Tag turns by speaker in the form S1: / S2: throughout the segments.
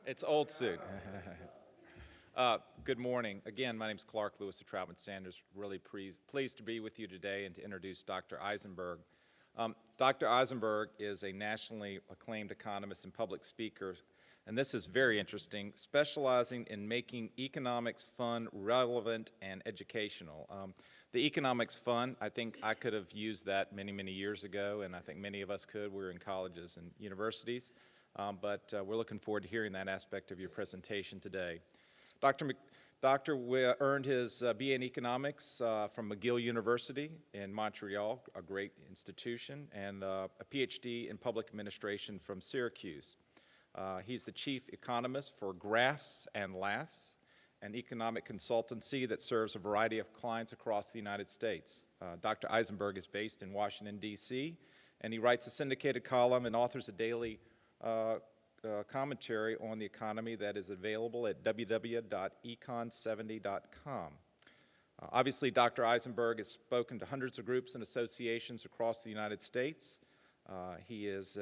S1: It's old suit. Good morning. Again, my name is Clark Lewis of Troutman Sanders. Really pleased to be with you today and to introduce Dr. Eisenberg. Dr. Eisenberg is a nationally acclaimed economist and public speaker, and this is very interesting, specializing in making economics fun, relevant, and educational. The economics fun, I think I could have used that many, many years ago, and I think many of us could. We were in colleges and universities. But we're looking forward to hearing that aspect of your presentation today. Dr. earned his BA in economics from McGill University in Montreal, a great institution, and a PhD in public administration from Syracuse. He's the chief economist for Graphs and Laughs, an economic consultancy that serves a variety of clients across the United States. Dr. Eisenberg is based in Washington, D.C., and he writes a syndicated column and authors a daily commentary on the economy that is available at www.econ70.com. Obviously, Dr. Eisenberg has spoken to hundreds of groups and associations across the United States. He is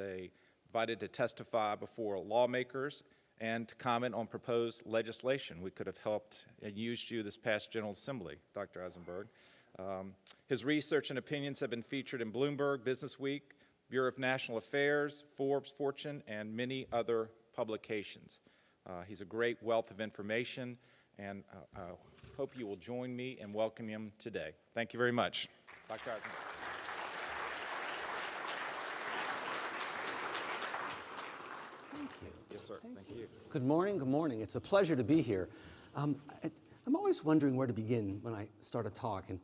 S1: invited to testify before lawmakers and to comment on proposed legislation. We could have helped and used you this past General Assembly, Dr. Eisenberg. His research and opinions have been featured in Bloomberg, Businessweek, Bureau of National Affairs, Forbes, Fortune, and many other publications. He's a great wealth of information, and I hope you will join me in welcoming him today. Thank you very much. Dr. Eisenberg.
S2: Thank you.
S1: Yes, sir. Thank you.
S2: Good morning. Good morning. It's a pleasure to be here. I'm always wondering where to begin when I start a talk and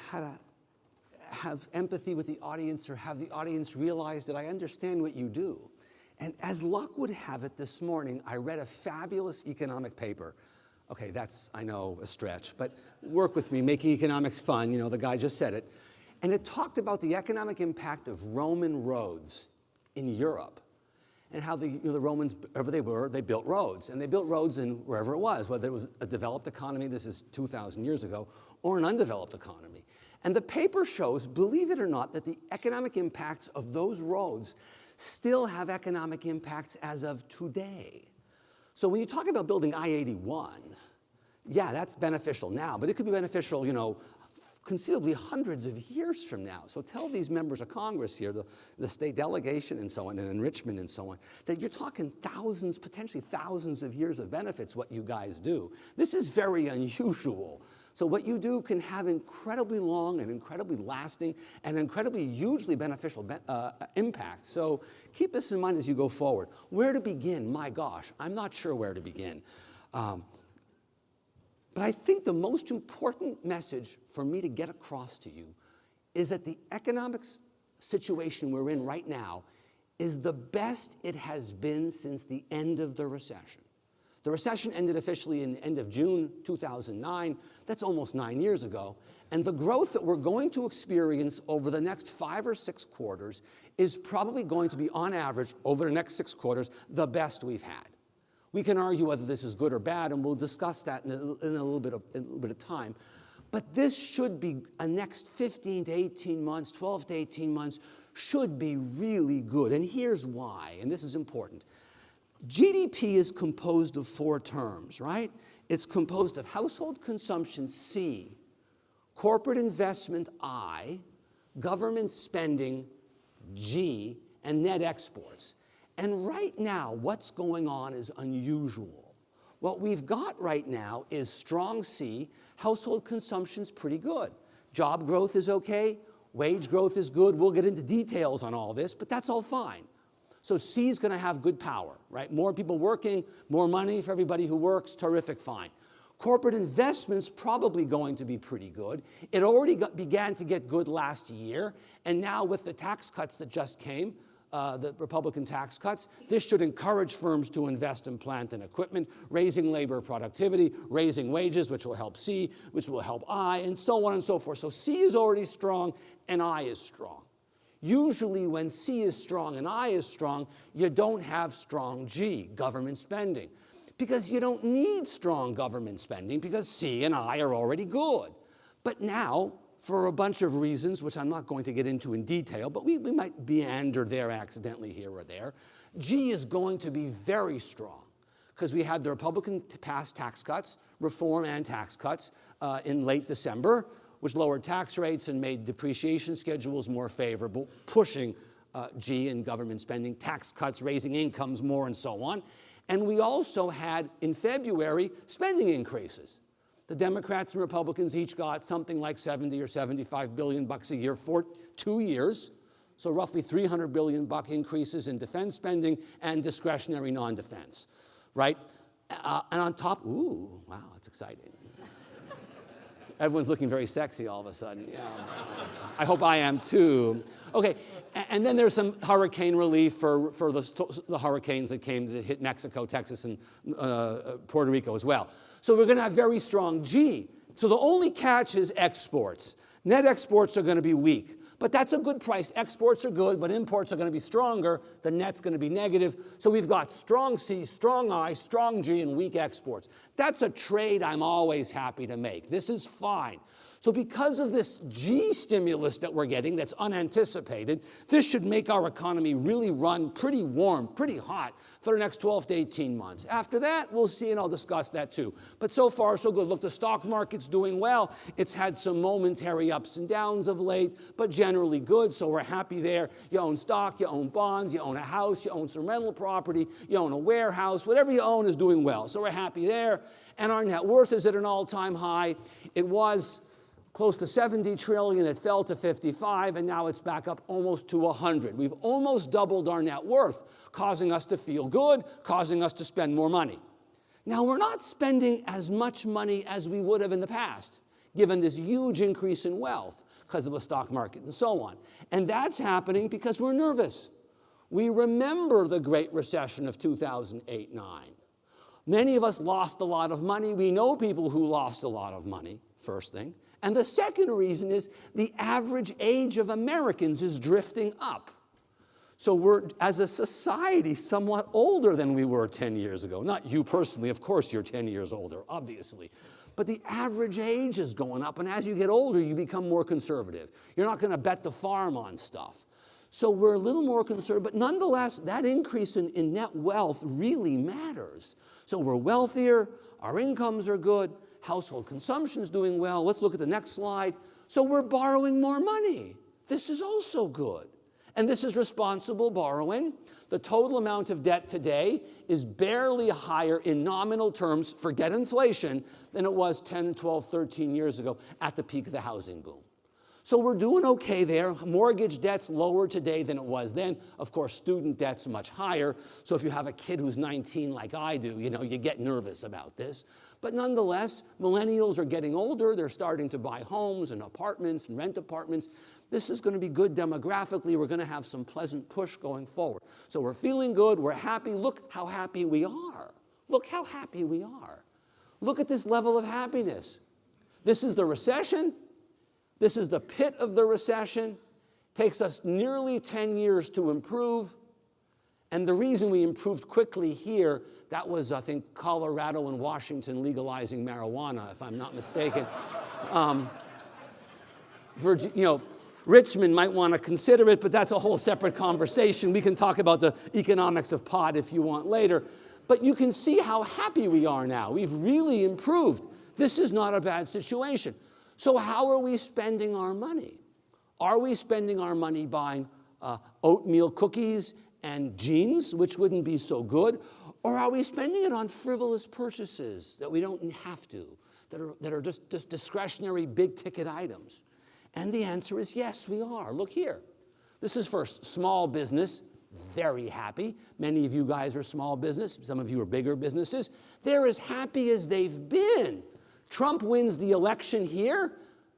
S2: how to have empathy with the audience or have the audience realize that I understand what you do. And as luck would have it this morning, I read a fabulous economic paper. Okay, that's, I know, a stretch, but work with me, making economics fun, you know, the guy just said it. And it talked about the economic impact of Roman roads in Europe and how the Romans, wherever they were, they built roads. And they built roads in wherever it was, whether it was a developed economy, this is 2,000 years ago, or an undeveloped economy. And the paper shows, believe it or not, that the economic impacts of those roads still have economic impacts as of today. So when you talk about building I-81, yeah, that's beneficial now, but it could be beneficial, you know, conceivably hundreds of years from now. So tell these members of Congress here, the state delegation and so on, and enrichment and so on, that you're talking thousands, potentially thousands of years of benefits, what you guys do. This is very unusual. So what you do can have incredibly long and incredibly lasting and incredibly hugely beneficial impact. So keep this in mind as you go forward. Where to begin? My gosh, I'm not sure where to begin. But I think the most important message for me to get across to you is that the economics situation we're in right now is the best it has been since the end of the recession. The recession ended officially in the end of June 2009. That's almost 9 years ago. And the growth that we're going to experience over the next 5 or 6 quarters is probably going to be, on average, over the next 6 quarters, the best we've had. We can argue whether this is good or bad, and we'll discuss that in a little bit of time. But this should be, a next 15 to 18 months, 12 to 18 months, should be really good. And here's why, and this is important. GDP is composed of 4 terms, right? It's composed of household consumption, C, corporate investment, I, government spending, G, and net exports. And right now, what's going on is unusual. What we've got right now is strong C, household consumption's pretty good. Job growth is okay, wage growth is good. We'll get into details on all this, but that's all fine. So C is going to have good power, right? More people working, more money for everybody who works, terrific, fine. Corporate investment's probably going to be pretty good. It already began to get good last year, and now with the tax cuts that just came, the Republican tax cuts, this should encourage firms to invest in plant and equipment, raising labor productivity, raising wages, which will help C, which will help I, and so on and so forth. So C is already strong, and I is strong. Usually when C is strong and I is strong, you don't have strong G, government spending. Because you don't need strong government spending because C and I are already good. But now, for a bunch of reasons, which I'm not going to get into in detail, but we might meander there accidentally here or there, G is going to be very strong. because we had the Republican-passed tax cuts, reform and tax cuts, in late December, which lowered tax rates and made depreciation schedules more favorable, pushing G in government spending, tax cuts, raising incomes more, and so on. And we also had, in February, spending increases. The Democrats and Republicans each got something like 70 or 75 billion bucks a year for 2 years. So roughly 300 billion buck increases in defense spending and discretionary non-defense, right? And on top, ooh, wow, that's exciting. Everyone's looking very sexy all of a sudden. Yeah. I hope I am too. Okay, and then there's some hurricane relief for the hurricanes that hit Mexico, Texas, and Puerto Rico as well. So we're going to have very strong G. So the only catch is exports. Net exports are going to be weak. But that's a good price. Exports are good, but imports are going to be stronger. The net's going to be negative. So we've got strong C, strong I, strong G, and weak exports. That's a trade I'm always happy to make. This is fine. So because of this G stimulus that we're getting that's unanticipated, this should make our economy really run pretty warm, pretty hot for the next 12 to 18 months. After that, we'll see, and I'll discuss that too. But so far, so good. Look, the stock market's doing well. It's had some momentary ups and downs of late, but generally good, so we're happy there. You own stock, you own bonds, you own a house, you own some rental property, you own a warehouse. Whatever you own is doing well, so we're happy there. And our net worth is at an all-time high. It was close to 70 trillion, it fell to 55, and now it's back up almost to 100. We've almost doubled our net worth, causing us to feel good, causing us to spend more money. Now, we're not spending as much money as we would have in the past, given this huge increase in wealth because of the stock market and so on. And that's happening because we're nervous. We remember the Great Recession of 2008-9. Many of us lost a lot of money. We know people who lost a lot of money, first thing. And the second reason is the average age of Americans is drifting up. So we're, as a society, somewhat older than we were 10 years ago. Not you personally, of course you're 10 years older, obviously. But the average age is going up, and as you get older, you become more conservative. You're not going to bet the farm on stuff. So we're a little more conservative, but nonetheless, that increase in net wealth really matters. So we're wealthier, our incomes are good, household consumption is doing well. Let's look at the next slide. So we're borrowing more money. This is also good. And this is responsible borrowing. The total amount of debt today is barely higher in nominal terms, forget inflation, than it was 10, 12, 13 years ago at the peak of the housing boom. So we're doing okay there. Mortgage debt's lower today than it was then. Of course, student debt's much higher. So if you have a kid who's 19 like I do, you get nervous about this. But nonetheless, millennials are getting older. They're starting to buy homes and apartments and rent apartments. This is going to be good demographically. We're going to have some pleasant push going forward. So we're feeling good. We're happy. Look how happy we are. Look how happy we are. Look at this level of happiness. This is the recession. This is the pit of the recession. Takes us nearly 10 years to improve. And the reason we improved quickly here, that was, I think, Colorado and Washington legalizing marijuana, if I'm not mistaken. Richmond might want to consider it, but that's a whole separate conversation. We can talk about the economics of pot if you want later. But you can see how happy we are now. We've really improved. This is not a bad situation. So how are we spending our money? Are we spending our money buying oatmeal cookies and jeans, which wouldn't be so good? Or are we spending it on frivolous purchases that we don't have to, that are just discretionary big-ticket items? And the answer is yes, we are. Look here. This is first small business, very happy. Many of you guys are small business. Some of you are bigger businesses. They're as happy as they've been. Trump wins the election here,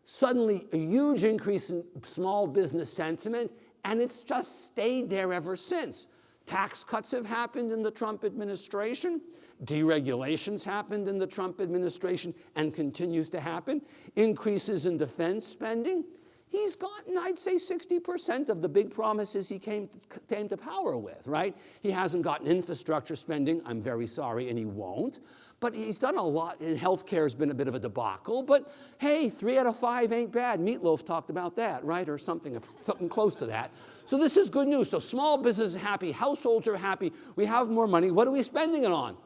S2: suddenly a huge increase in small business sentiment, and it's just stayed there ever since. Tax cuts have happened in the Trump administration. Deregulations happened in the Trump administration and continues to happen. Increases in defense spending. He's gotten, I'd say, 60% of the big promises he came to power with, right? He hasn't gotten infrastructure spending, I'm very sorry, and he won't. But he's done a lot, and healthcare has been a bit of a debacle. But hey, 3 out of 5 ain't bad. Meatloaf talked about that, right? Or something close to that. So this is good news. So small business is happy, households are happy, we have more money. What are we spending it on?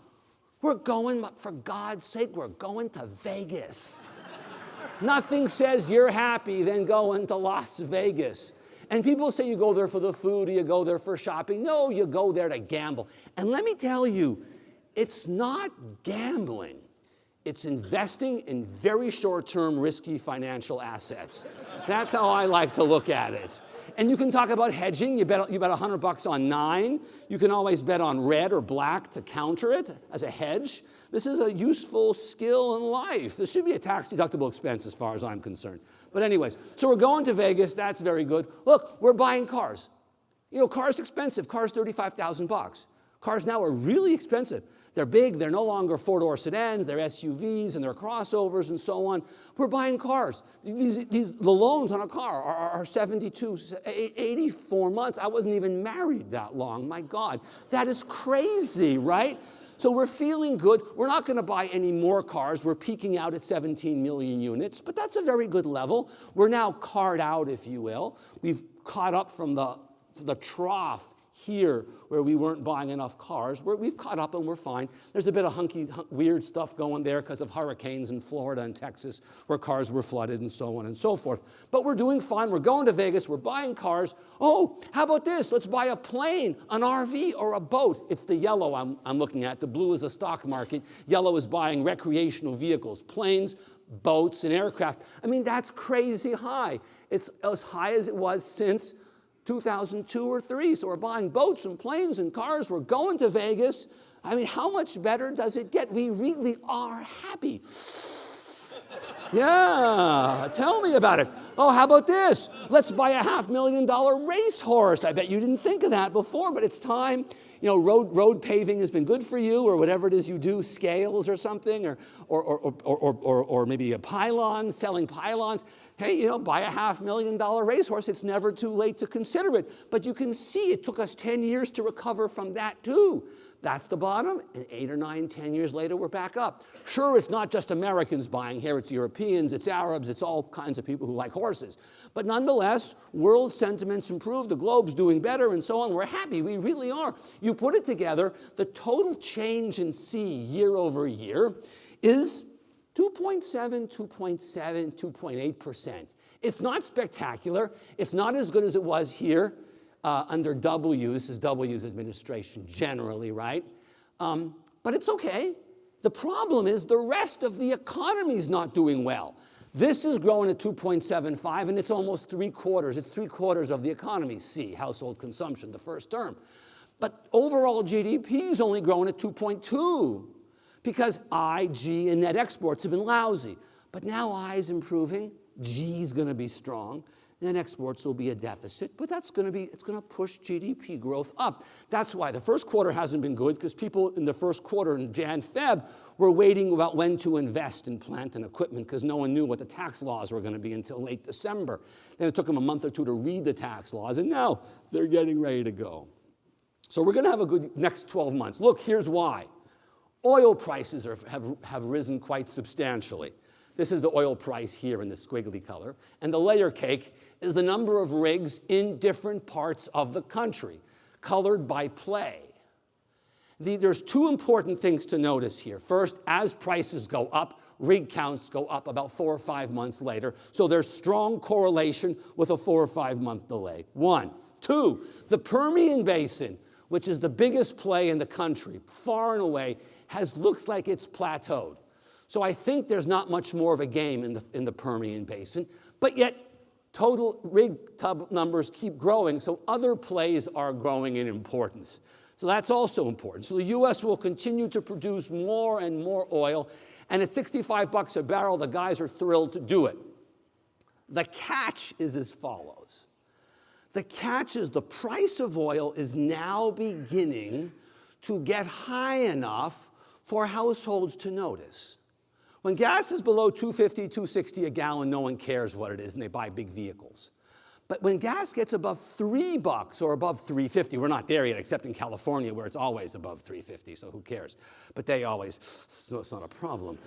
S2: We're going, for God's sake, we're going to Vegas. Nothing says you're happy than going to Las Vegas. And people say you go there for the food or you go there for shopping. No, you go there to gamble. And let me tell you, it's not gambling. It's investing in very short-term, risky financial assets. That's how I like to look at it. And you can talk about hedging. You bet $100 on 9. You can always bet on red or black to counter it as a hedge. This is a useful skill in life. This should be a tax-deductible expense as far as I'm concerned. But anyways, so we're going to Vegas. That's very good. Look, we're buying cars. You know, cars expensive. Cars $35,000. Cars now are really expensive. They're big. They're no longer four-door sedans. They're SUVs and they're crossovers and so on. We're buying cars. The loans on a car are 72, 84 months. I wasn't even married that long. My God, that is crazy, right? So we're feeling good. We're not going to buy any more cars. We're peaking out at 17 million units, but that's a very good level. We're now carred out, if you will. We've caught up from the trough here where we weren't buying enough cars. We've caught up and we're fine. There's a bit of weird stuff going there because of hurricanes in Florida and Texas where cars were flooded and so on and so forth. But we're doing fine. We're going to Vegas. We're buying cars. Oh, how about this? Let's buy a plane, an RV, or a boat. It's the yellow I'm looking at. The blue is the stock market. Yellow is buying recreational vehicles, planes, boats, and aircraft. I mean, that's crazy high. It's as high as it was since 2002 or 3. So we're buying boats and planes and cars. We're going to Vegas. I mean, how much better does it get? We really are happy. Yeah, tell me about it. Oh, how about this? Let's buy a $500,000 racehorse. I bet you didn't think of that before, but it's time. You know, road paving has been good for you, or whatever it is you do, scales or something, or maybe a pylon, selling pylons. Hey, you know, buy a $500,000 racehorse. It's never too late to consider it. But you can see it took us 10 years to recover from that too. That's the bottom, and 8 or 9, 10 years later, we're back up. Sure, it's not just Americans buying here, it's Europeans, it's Arabs, it's all kinds of people who like horses. But nonetheless, world sentiments improve, the globe's doing better, and so on. We're happy, we really are. You put it together, the total change in C year over year is 2.7, 2.7, 2.8%. It's not spectacular. It's not as good as it was here. Under W, this is W's administration generally, right? But it's okay. The problem is the rest of the economy is not doing well. This is growing at 2.75, and it's almost 3/4. It's 3/4 of the economy, C, household consumption, the first term. But overall GDP is only growing at 2.2 because I, G, and net exports have been lousy. But now I is improving, G is going to be strong. Then exports will be a deficit, but it's going to push GDP growth up. That's why the first quarter hasn't been good, because people in the first quarter in Jan, Feb were waiting about when to invest in plant and equipment because no one knew what the tax laws were going to be until late December. Then it took them a month or two to read the tax laws, and now they're getting ready to go. So we're going to have a good next 12 months. Look, here's why. Oil prices have risen quite substantially. This is the oil price here in the squiggly color. And the layer cake is the number of rigs in different parts of the country, colored by play. There's two important things to notice here. First, as prices go up, rig counts go up about 4 or 5 months later. So there's strong correlation with a 4 or 5 month delay. 1. 2, the Permian Basin, which is the biggest play in the country, far and away, looks like it's plateaued. So I think there's not much more of a game in the Permian Basin, but yet total rig tub numbers keep growing, so other plays are growing in importance. So that's also important. So the U.S. will continue to produce more and more oil, and at $65 a barrel, the guys are thrilled to do it. The catch is as follows. The catch is the price of oil is now beginning to get high enough for households to notice. When gas is below $2.50, $2.60 a gallon, no one cares what it is, and they buy big vehicles. But when gas gets above $3 or above $3.50, we're not there yet, except in California, where it's always above $3.50, so who cares? But so it's not a problem.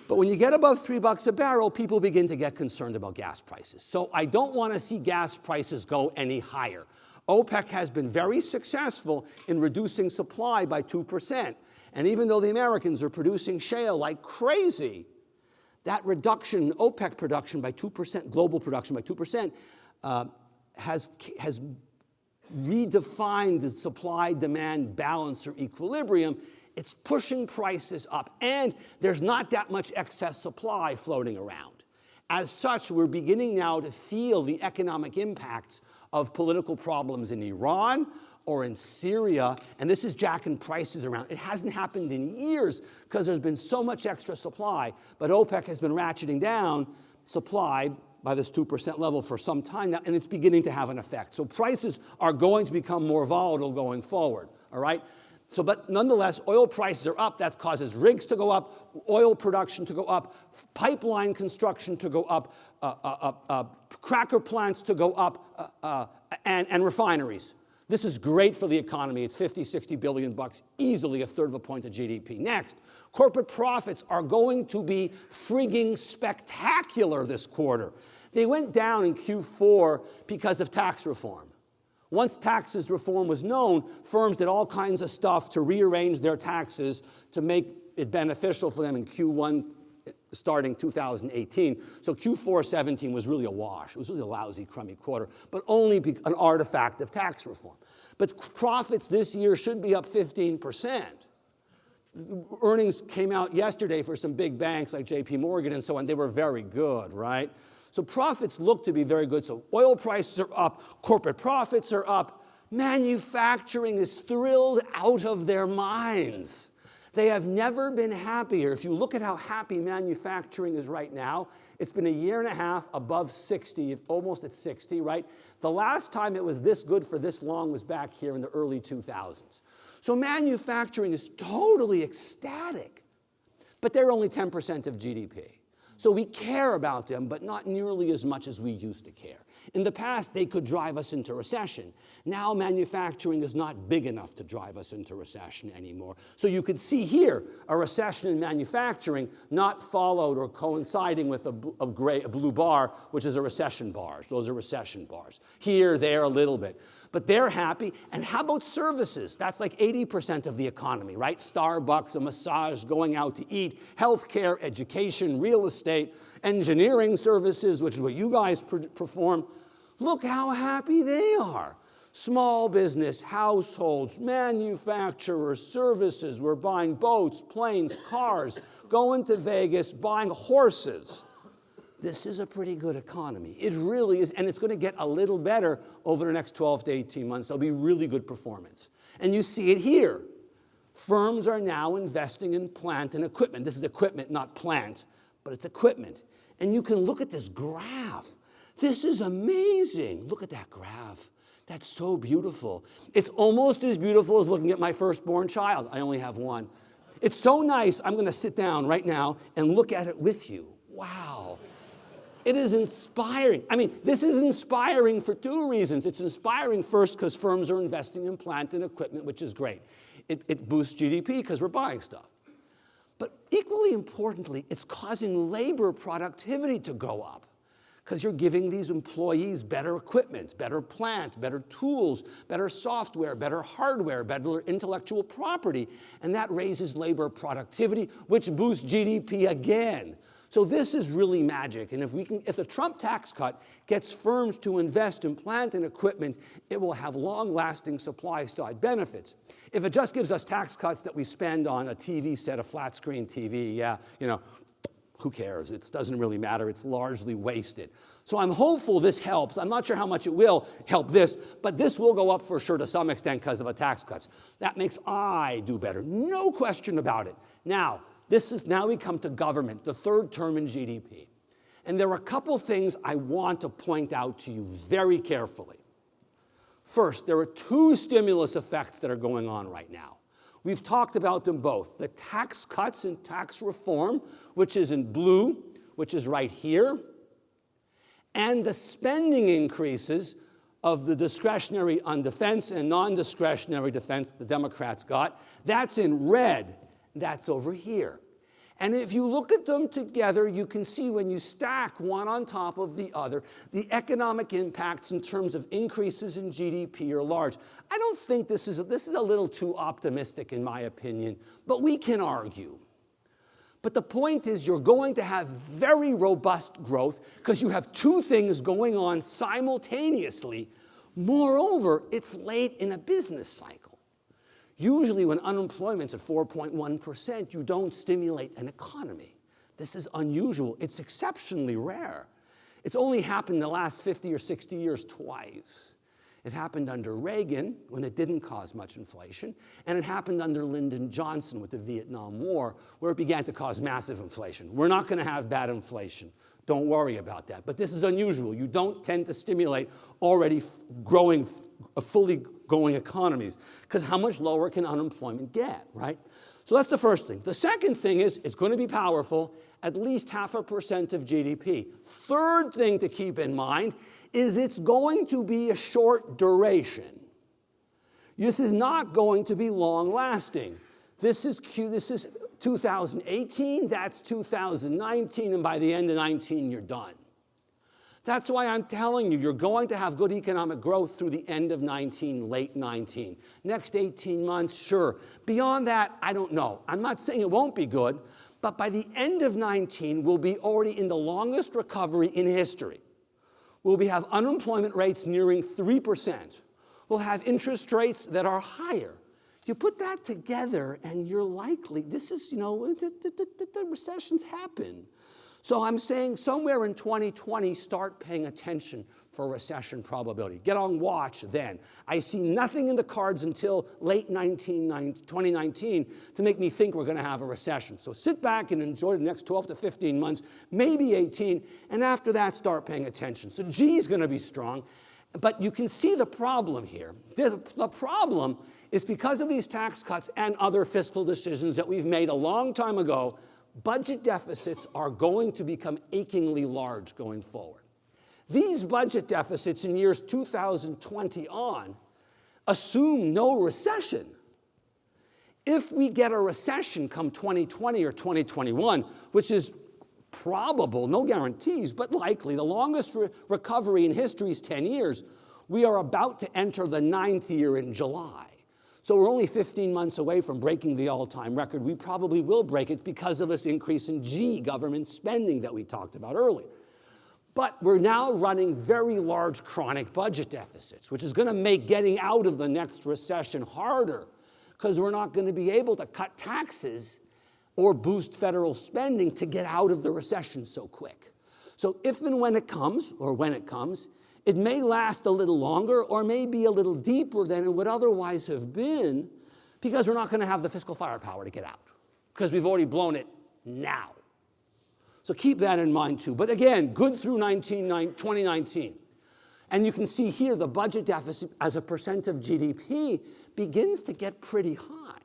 S2: But when you get above $3 a barrel, people begin to get concerned about gas prices. So I don't want to see gas prices go any higher. OPEC has been very successful in reducing supply by 2%. And even though the Americans are producing shale like crazy, that reduction, OPEC production by 2%, global production by 2%, has redefined the supply-demand balance or equilibrium. It's pushing prices up, and there's not that much excess supply floating around. As such, we're beginning now to feel the economic impacts of political problems in Iran or in Syria, and this is jacking prices around. It hasn't happened in years because there's been so much extra supply, but OPEC has been ratcheting down supply by this 2% level for some time now, and it's beginning to have an effect. So prices are going to become more volatile going forward, all right? So, but nonetheless, oil prices are up. That causes rigs to go up, oil production to go up, pipeline construction to go up, cracker plants to go up, and refineries. This is great for the economy. It's 50, 60 billion bucks, easily a third of a point of GDP. Next, corporate profits are going to be frigging spectacular this quarter. They went down in Q4 because of tax reform. Once taxes reform was known, firms did all kinds of stuff to rearrange their taxes to make it beneficial for them in Q1 starting 2018. So Q4 17 was really a wash. It was really a lousy, crummy quarter, but only an artifact of tax reform. But profits this year should be up 15%. Earnings came out yesterday for some big banks like JP Morgan and so on. They were very good, right? So profits look to be very good. So oil prices are up, corporate profits are up. Manufacturing is thrilled out of their minds. They have never been happier. If you look at how happy manufacturing is right now, it's been a year and a half above 60, almost at 60, right? The last time it was this good for this long was back here in the early 2000s. So manufacturing is totally ecstatic, but they're only 10% of GDP. So we care about them, but not nearly as much as we used to care. In the past, they could drive us into recession. Now manufacturing is not big enough to drive us into recession anymore. So you could see here a recession in manufacturing not followed or coinciding with a blue bar, which is a recession bar. Those are recession bars. Here, there, a little bit. But they're happy. And how about services? That's like 80% of the economy, right? Starbucks, a massage, going out to eat, healthcare, education, real estate, engineering services, which is what you guys perform. Look how happy they are. Small business, households, manufacturers, services. We're buying boats, planes, cars, going to Vegas, buying horses. This is a pretty good economy. It really is, and it's going to get a little better over the next 12 to 18 months. There'll be really good performance. And you see it here. Firms are now investing in plant and equipment. This is equipment, not plant, but it's equipment. And you can look at this graph. This is amazing. Look at that graph. That's so beautiful. It's almost as beautiful as looking at my firstborn child. I only have one. It's so nice. I'm going to sit down right now and look at it with you. Wow. It is inspiring. I mean, this is inspiring for two reasons. It's inspiring first because firms are investing in plant and equipment, which is great. It boosts GDP because we're buying stuff. But equally importantly, it's causing labor productivity to go up because you're giving these employees better equipment, better plant, better tools, better software, better hardware, better intellectual property, and that raises labor productivity, which boosts GDP again. So this is really magic, and if the Trump tax cut gets firms to invest in plant and equipment, it will have long-lasting supply-side benefits. If it just gives us tax cuts that we spend on a TV set, a flat-screen TV, yeah, you know, who cares? It doesn't really matter. It's largely wasted. So I'm hopeful this helps. I'm not sure how much it will help this, but this will go up for sure to some extent because of the tax cuts. That makes I do better. No question about it. Now we come to government, the third term in GDP. And there are a couple things I want to point out to you very carefully. First, there are two stimulus effects that are going on right now. We've talked about them both. The tax cuts and tax reform, which is in blue, which is right here, and the spending increases of the discretionary on defense and non-discretionary defense the Democrats got. That's in red. That's over here. And if you look at them together, you can see when you stack one on top of the other, the economic impacts in terms of increases in GDP are large. I don't think this is a little too optimistic in my opinion, but we can argue. But the point is you're going to have very robust growth because you have two things going on simultaneously. Moreover, it's late in a business cycle. Usually when unemployment's at 4.1%, you don't stimulate an economy. This is unusual. It's exceptionally rare. It's only happened in the last 50 or 60 years twice. It happened under Reagan when it didn't cause much inflation, and it happened under Lyndon Johnson with the Vietnam War where it began to cause massive inflation. We're not going to have bad inflation. Don't worry about that. But this is unusual. You don't tend to stimulate already growing, fully going economies, because how much lower can unemployment get, right? So that's the first thing. The second thing is it's going to be powerful, at least 0.5% of GDP. Third thing to keep in mind is it's going to be a short duration. This is not going to be long lasting. This is 2018, that's 2019, and by the end of 19, you're done. That's why I'm telling you, you're going to have good economic growth through the end of 19, late 19. Next 18 months, sure. Beyond that, I don't know. I'm not saying it won't be good, but by the end of 19, we'll be already in the longest recovery in history. We'll have unemployment rates nearing 3%. We'll have interest rates that are higher. You put that together and you're likely, this is, the recessions happen. So I'm saying somewhere in 2020, start paying attention for recession probability. Get on watch then. I see nothing in the cards until late 2019 to make me think we're going to have a recession. So sit back and enjoy the next 12 to 15 months, maybe 18, and after that, start paying attention. So G is going to be strong, but you can see the problem here. The problem is because of these tax cuts and other fiscal decisions that we've made a long time ago, budget deficits are going to become achingly large going forward. These budget deficits in years 2020 on assume no recession. If we get a recession come 2020 or 2021, which is probable, no guarantees, but likely, the longest recovery in history is 10 years, we are about to enter the 9th year in July. So we're only 15 months away from breaking the all-time record. We probably will break it because of this increase in G, government spending that we talked about earlier. But we're now running very large chronic budget deficits, which is going to make getting out of the next recession harder because we're not going to be able to cut taxes or boost federal spending to get out of the recession so quick. So if and when it comes, or when it comes, it may last a little longer or may be a little deeper than it would otherwise have been because we're not going to have the fiscal firepower to get out because we've already blown it now. So keep that in mind too. But again, good through 2019. And you can see here the budget deficit as a percent of GDP begins to get pretty high.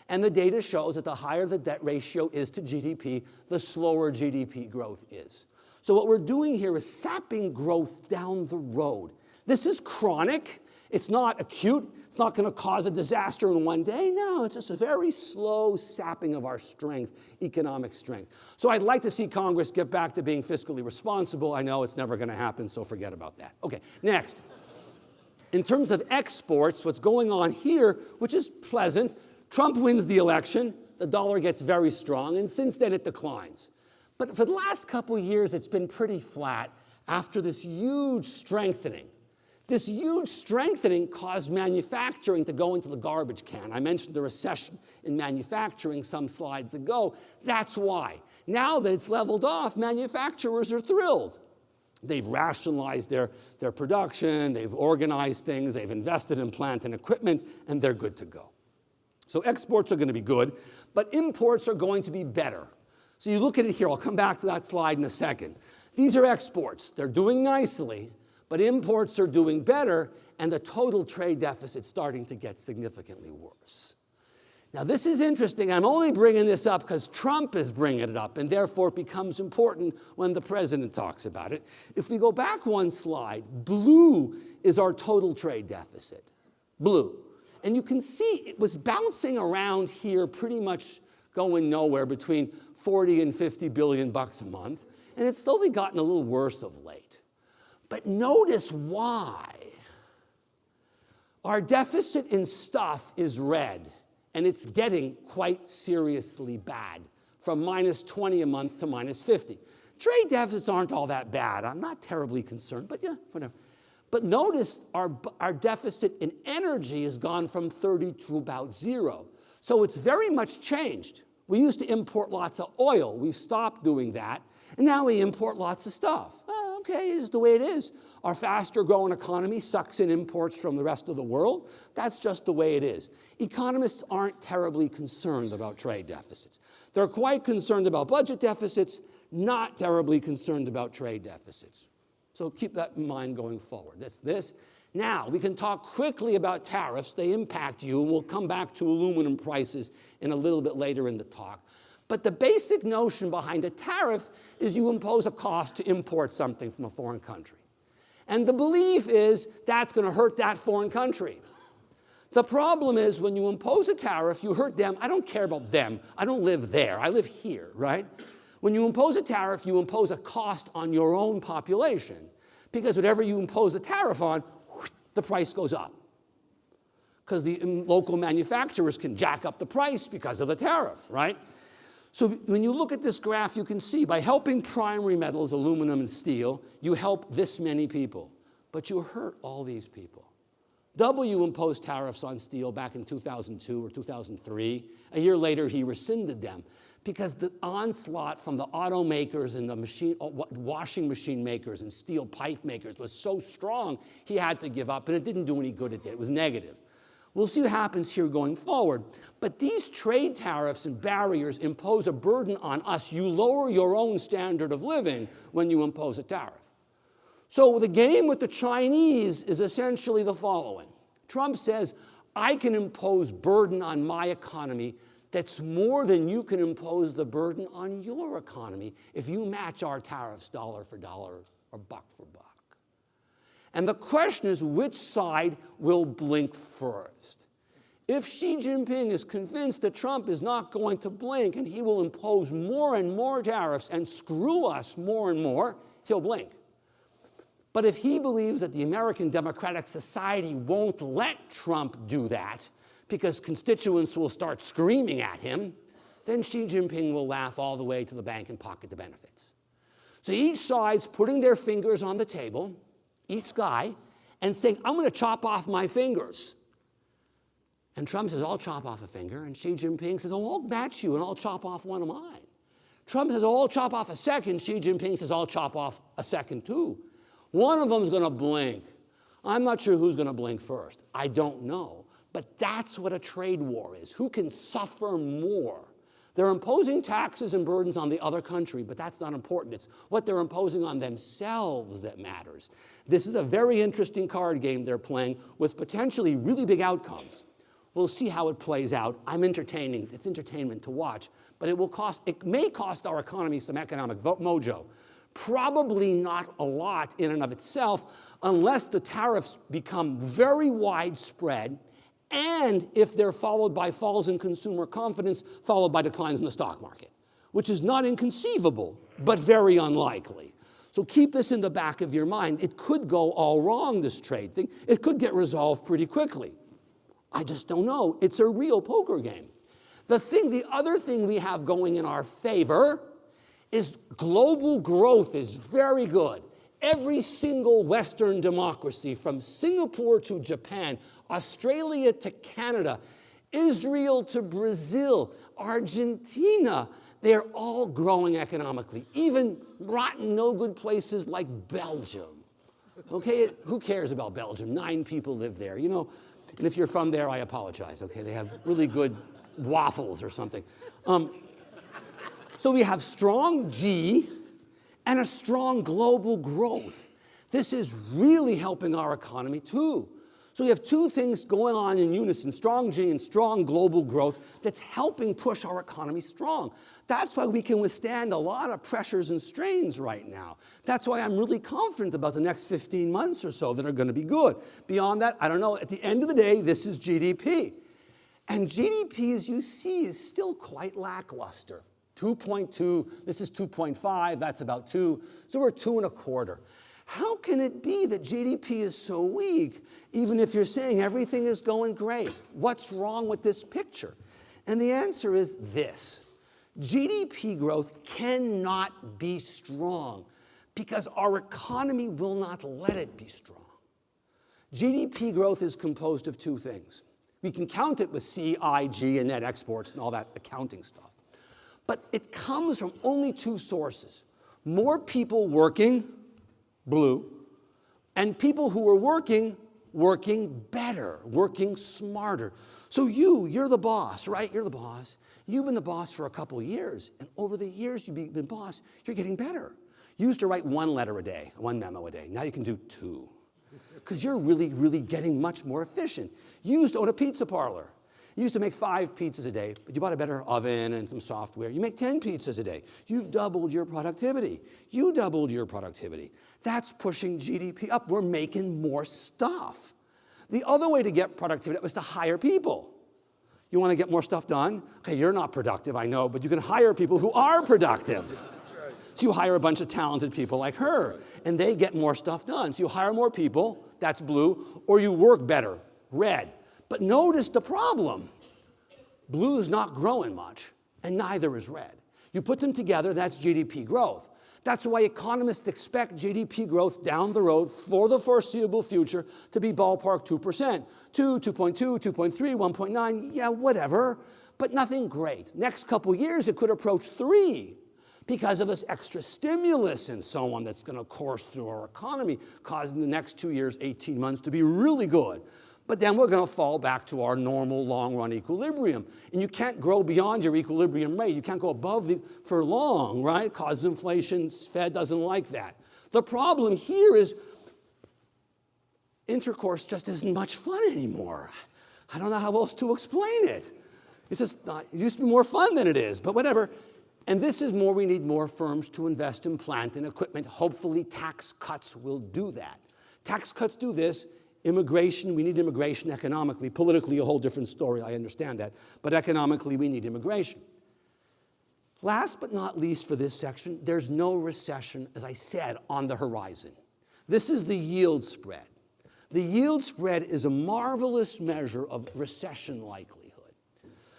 S2: And the data shows that the higher the debt ratio is to GDP, the slower GDP growth is. So what we're doing here is sapping growth down the road. This is chronic. It's not acute. It's not going to cause a disaster in one day. No, it's just a very slow sapping of our strength, economic strength. So I'd like to see Congress get back to being fiscally responsible. I know it's never going to happen, so forget about that. Okay, next. In terms of exports, what's going on here, which is pleasant, Trump wins the election, the dollar gets very strong, and since then it declines. But for the last couple of years, it's been pretty flat after this huge strengthening. This huge strengthening caused manufacturing to go into the garbage can. I mentioned the recession in manufacturing some slides ago. That's why. Now that it's leveled off, manufacturers are thrilled. They've rationalized their production, they've organized things, they've invested in plant and equipment, and they're good to go. So exports are going to be good, but imports are going to be better. So you look at it here, I'll come back to that slide in a second. These are exports. They're doing nicely, but imports are doing better, and the total trade deficit's starting to get significantly worse. Now this is interesting. I'm only bringing this up because Trump is bringing it up, and therefore it becomes important when the president talks about it. If we go back one slide, blue is our total trade deficit. Blue. And you can see it was bouncing around here pretty much going nowhere between 40 and 50 billion bucks a month, and it's slowly gotten a little worse of late. But notice why. Our deficit in stuff is red, and it's getting quite seriously bad, from minus 20 a month to minus 50. Trade deficits aren't all that bad. I'm not terribly concerned, but yeah, whatever. But notice our deficit in energy has gone from 30 to about 0. So it's very much changed. We used to import lots of oil. We've stopped doing that. And now we import lots of stuff. Well, okay, it's the way it is. Our faster growing economy sucks in imports from the rest of the world. That's just the way it is. Economists aren't terribly concerned about trade deficits. They're quite concerned about budget deficits, not terribly concerned about trade deficits. So keep that in mind going forward. That's this. Now, we can talk quickly about tariffs. They impact you, and we'll come back to aluminum prices in a little bit later in the talk. But the basic notion behind a tariff is you impose a cost to import something from a foreign country. And the belief is that's going to hurt that foreign country. The problem is when you impose a tariff, you hurt them. I don't care about them. I don't live there. I live here, right? When you impose a tariff, you impose a cost on your own population. Because whatever you impose a tariff on, the price goes up. Because the local manufacturers can jack up the price because of the tariff, right? So when you look at this graph, you can see by helping primary metals, aluminum and steel, you help this many people. But you hurt all these people. W imposed tariffs on steel back in 2002 or 2003. A year later, he rescinded them because the onslaught from the automakers and the washing machine makers and steel pipe makers was so strong, he had to give up, and it didn't do any good. It was negative. We'll see what happens here going forward. But these trade tariffs and barriers impose a burden on us. You lower your own standard of living when you impose a tariff. So the game with the Chinese is essentially the following. Trump says, I can impose burden on my economy that's more than you can impose the burden on your economy if you match our tariffs dollar for dollar or buck for buck. And the question is, which side will blink first? If Xi Jinping is convinced that Trump is not going to blink and he will impose more and more tariffs and screw us more and more, he'll blink. But if he believes that the American democratic society won't let Trump do that because constituents will start screaming at him, then Xi Jinping will laugh all the way to the bank and pocket the benefits. So each side's putting their fingers on the table, each guy, and saying, I'm going to chop off my fingers. And Trump says, I'll chop off a finger. And Xi Jinping says, oh, I'll match you and I'll chop off one of mine. Trump says, oh, I'll chop off a second. Xi Jinping says, I'll chop off a second too. One of them is going to blink. I'm not sure who's going to blink first. I don't know. But that's what a trade war is. Who can suffer more? They're imposing taxes and burdens on the other country, but that's not important. It's what they're imposing on themselves that matters. This is a very interesting card game they're playing with potentially really big outcomes. We'll see how it plays out. I'm entertaining. It's entertainment to watch, but it may cost our economy some economic mojo. Probably not a lot in and of itself, unless the tariffs become very widespread and if they're followed by falls in consumer confidence, followed by declines in the stock market, which is not inconceivable, but very unlikely. So keep this in the back of your mind. It could go all wrong, this trade thing. It could get resolved pretty quickly. I just don't know. It's a real poker game. The other thing we have going in our favor is global growth is very good. Every single Western democracy, from Singapore to Japan, Australia to Canada, Israel to Brazil, Argentina, they're all growing economically. Even rotten, no good places like Belgium. Okay, who cares about Belgium? 9 people live there, you know. And if you're from there, I apologize, okay? They have really good waffles or something. So we have strong G and a strong global growth. This is really helping our economy too. So we have two things going on in unison, strong G and strong global growth, that's helping push our economy strong. That's why we can withstand a lot of pressures and strains right now. That's why I'm really confident about the next 15 months or so that are going to be good. Beyond that, I don't know. At the end of the day, this is GDP. And GDP, as you see, is still quite lackluster. 2.2, this is 2.5, that's about 2, so we're 2.25. How can it be that GDP is so weak, even if you're saying everything is going great? What's wrong with this picture? And the answer is this. GDP growth cannot be strong because our economy will not let it be strong. GDP growth is composed of two things. We can count it with C, I, G, and net exports and all that accounting stuff. But it comes from only two sources. More people working, blue, and people who are working better, working smarter. So you're the boss, right? You're the boss. You've been the boss for a couple years, and over the years you've been boss, you're getting better. You used to write one letter a day, one memo a day. Now you can do two, because you're really, really getting much more efficient. You used to own a pizza parlor. You used to make 5 pizzas a day, but you bought a better oven and some software. You make 10 pizzas a day. You've doubled your productivity. You doubled your productivity. That's pushing GDP up. We're making more stuff. The other way to get productivity was to hire people. You want to get more stuff done? Okay, you're not productive, I know, but you can hire people who are productive. So you hire a bunch of talented people like her, and they get more stuff done. So you hire more people, that's blue, or you work better, red. But notice the problem. Blue is not growing much, and neither is red. You put them together, that's GDP growth. That's why economists expect GDP growth down the road for the foreseeable future to be ballpark 2%. 2, 2.2, 2.3, 1.9, yeah, whatever, but nothing great. Next couple years, it could approach 3 because of this extra stimulus and so on that's going to course through our economy, causing the next 2 years, 18 months to be really good. But then we're going to fall back to our normal long-run equilibrium. And you can't grow beyond your equilibrium rate. You can't go above for long, right? It causes inflation. Fed doesn't like that. The problem here is intercourse just isn't much fun anymore. I don't know how else to explain it. It's just not, it used to be more fun than it is, but whatever. And this is more, we need more firms to invest in plant and equipment. Hopefully tax cuts will do that. Tax cuts do this. Immigration, we need immigration economically. Politically, a whole different story, I understand that. But economically, we need immigration. Last but not least for this section, there's no recession, as I said, on the horizon. This is the yield spread. The yield spread is a marvelous measure of recession likelihood.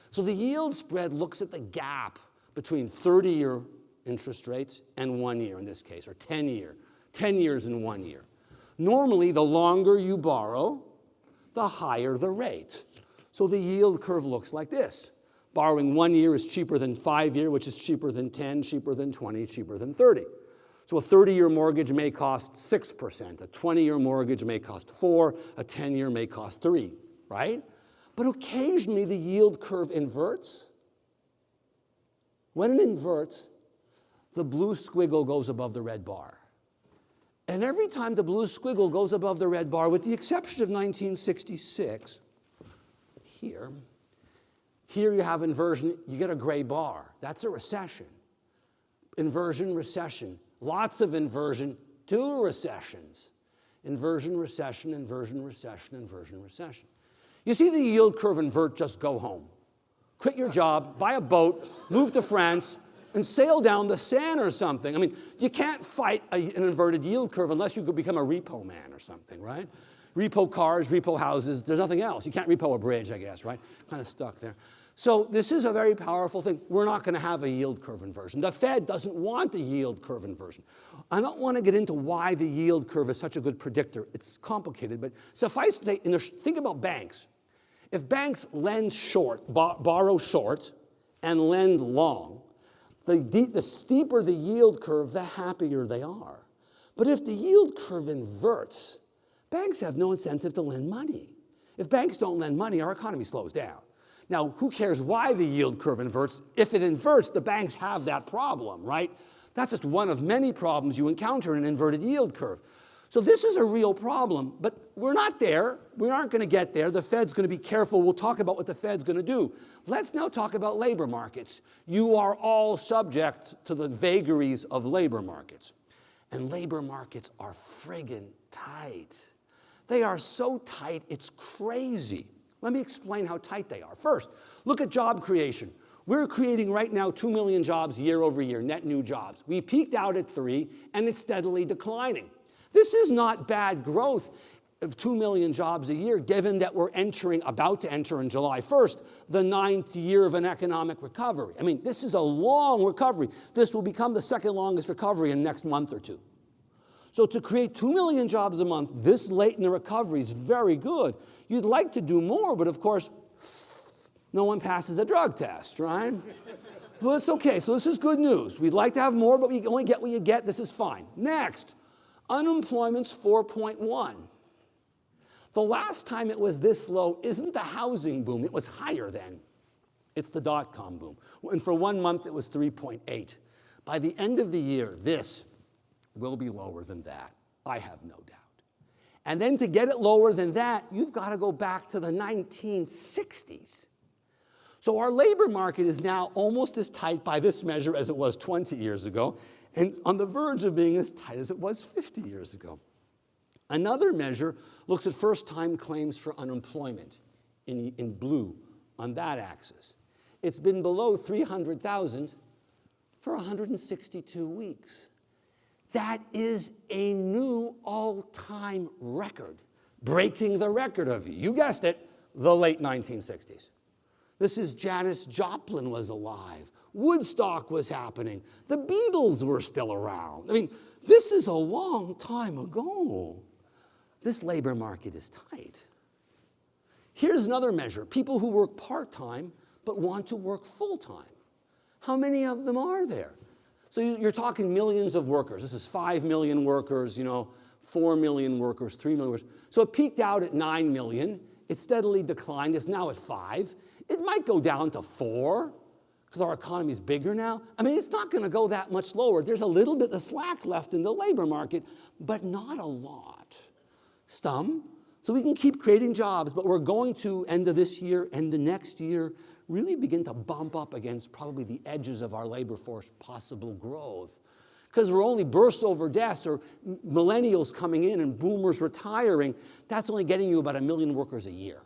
S2: So the yield spread looks at the gap between 30-year interest rates and 1 year in this case, or 10-year, 10 years and 1 year. Normally, the longer you borrow, the higher the rate. So the yield curve looks like this. Borrowing 1 year is cheaper than 5 year, which is cheaper than 10, cheaper than 20, cheaper than 30. So a 30-year mortgage may cost 6%. A 20-year mortgage may cost 4. A 10-year may cost 3, right? But occasionally, the yield curve inverts. When it inverts, the blue squiggle goes above the red bar. And every time the blue squiggle goes above the red bar, with the exception of 1966, here you have inversion, you get a gray bar. That's a recession. Inversion, recession. Lots of inversion, 2 recessions. Inversion, recession, inversion, recession, inversion, recession. You see the yield curve invert, just go home. Quit your job, buy a boat, move to France, and sail down the Seine or something. I mean, you can't fight an inverted yield curve unless you could become a repo man or something, right? Repo cars, repo houses, there's nothing else. You can't repo a bridge, I guess, right? Kind of stuck there. So this is a very powerful thing. We're not going to have a yield curve inversion. The Fed doesn't want a yield curve inversion. I don't want to get into why the yield curve is such a good predictor. It's complicated, but suffice to say, think about banks. If banks lend short, borrow short, and lend long, the steeper the yield curve, the happier they are. But if the yield curve inverts, banks have no incentive to lend money. If banks don't lend money, our economy slows down. Now, who cares why the yield curve inverts? If it inverts, the banks have that problem, right? That's just one of many problems you encounter in an inverted yield curve. So this is a real problem, but we're not there. We aren't going to get there. The Fed's going to be careful. We'll talk about what the Fed's going to do. Let's now talk about labor markets. You are all subject to the vagaries of labor markets. And labor markets are friggin' tight. They are so tight, it's crazy. Let me explain how tight they are. First, look at job creation. We're creating right now 2 million jobs year over year, net new jobs. We peaked out at 3, and it's steadily declining. This is not bad growth of 2 million jobs a year, given that we're about to enter on July 1st, the 9th year of an economic recovery. I mean, this is a long recovery. This will become the second longest recovery in the next month or two. So to create 2 million jobs a month this late in the recovery is very good. You'd like to do more, but of course, no one passes a drug test, right? Well, it's okay. So this is good news. We'd like to have more, but you only get what you get. This is fine. Next, unemployment's 4.1. The last time it was this low isn't the housing boom. It was higher then. It's the dot-com boom. And for 1 month, it was 3.8. By the end of the year, this will be lower than that. I have no doubt. And then to get it lower than that, you've got to go back to the 1960s. So our labor market is now almost as tight by this measure as it was 20 years ago, and on the verge of being as tight as it was 50 years ago. Another measure looks at first-time claims for unemployment in blue on that axis. It's been below 300,000 for 162 weeks. That is a new all-time record, breaking the record of, you guessed it, the late 1960s. This is Janis Joplin was alive. Woodstock was happening. The Beatles were still around. I mean, this is a long time ago. This labor market is tight. Here's another measure, people who work part-time but want to work full-time. How many of them are there? So you're talking millions of workers. This is 5 million workers, 4 million workers, 3 million workers. So it peaked out at 9 million. It steadily declined. It's now at 5. It might go down to 4 because our economy is bigger now. I mean, it's not going to go that much lower. There's a little bit of slack left in the labor market, but not a lot. Some. So we can keep creating jobs, but we're going to, end of this year, end of next year, really begin to bump up against probably the edges of our labor force possible growth. Because we're only bursts over deaths or millennials coming in and boomers retiring, that's only getting you about 1 million workers a year.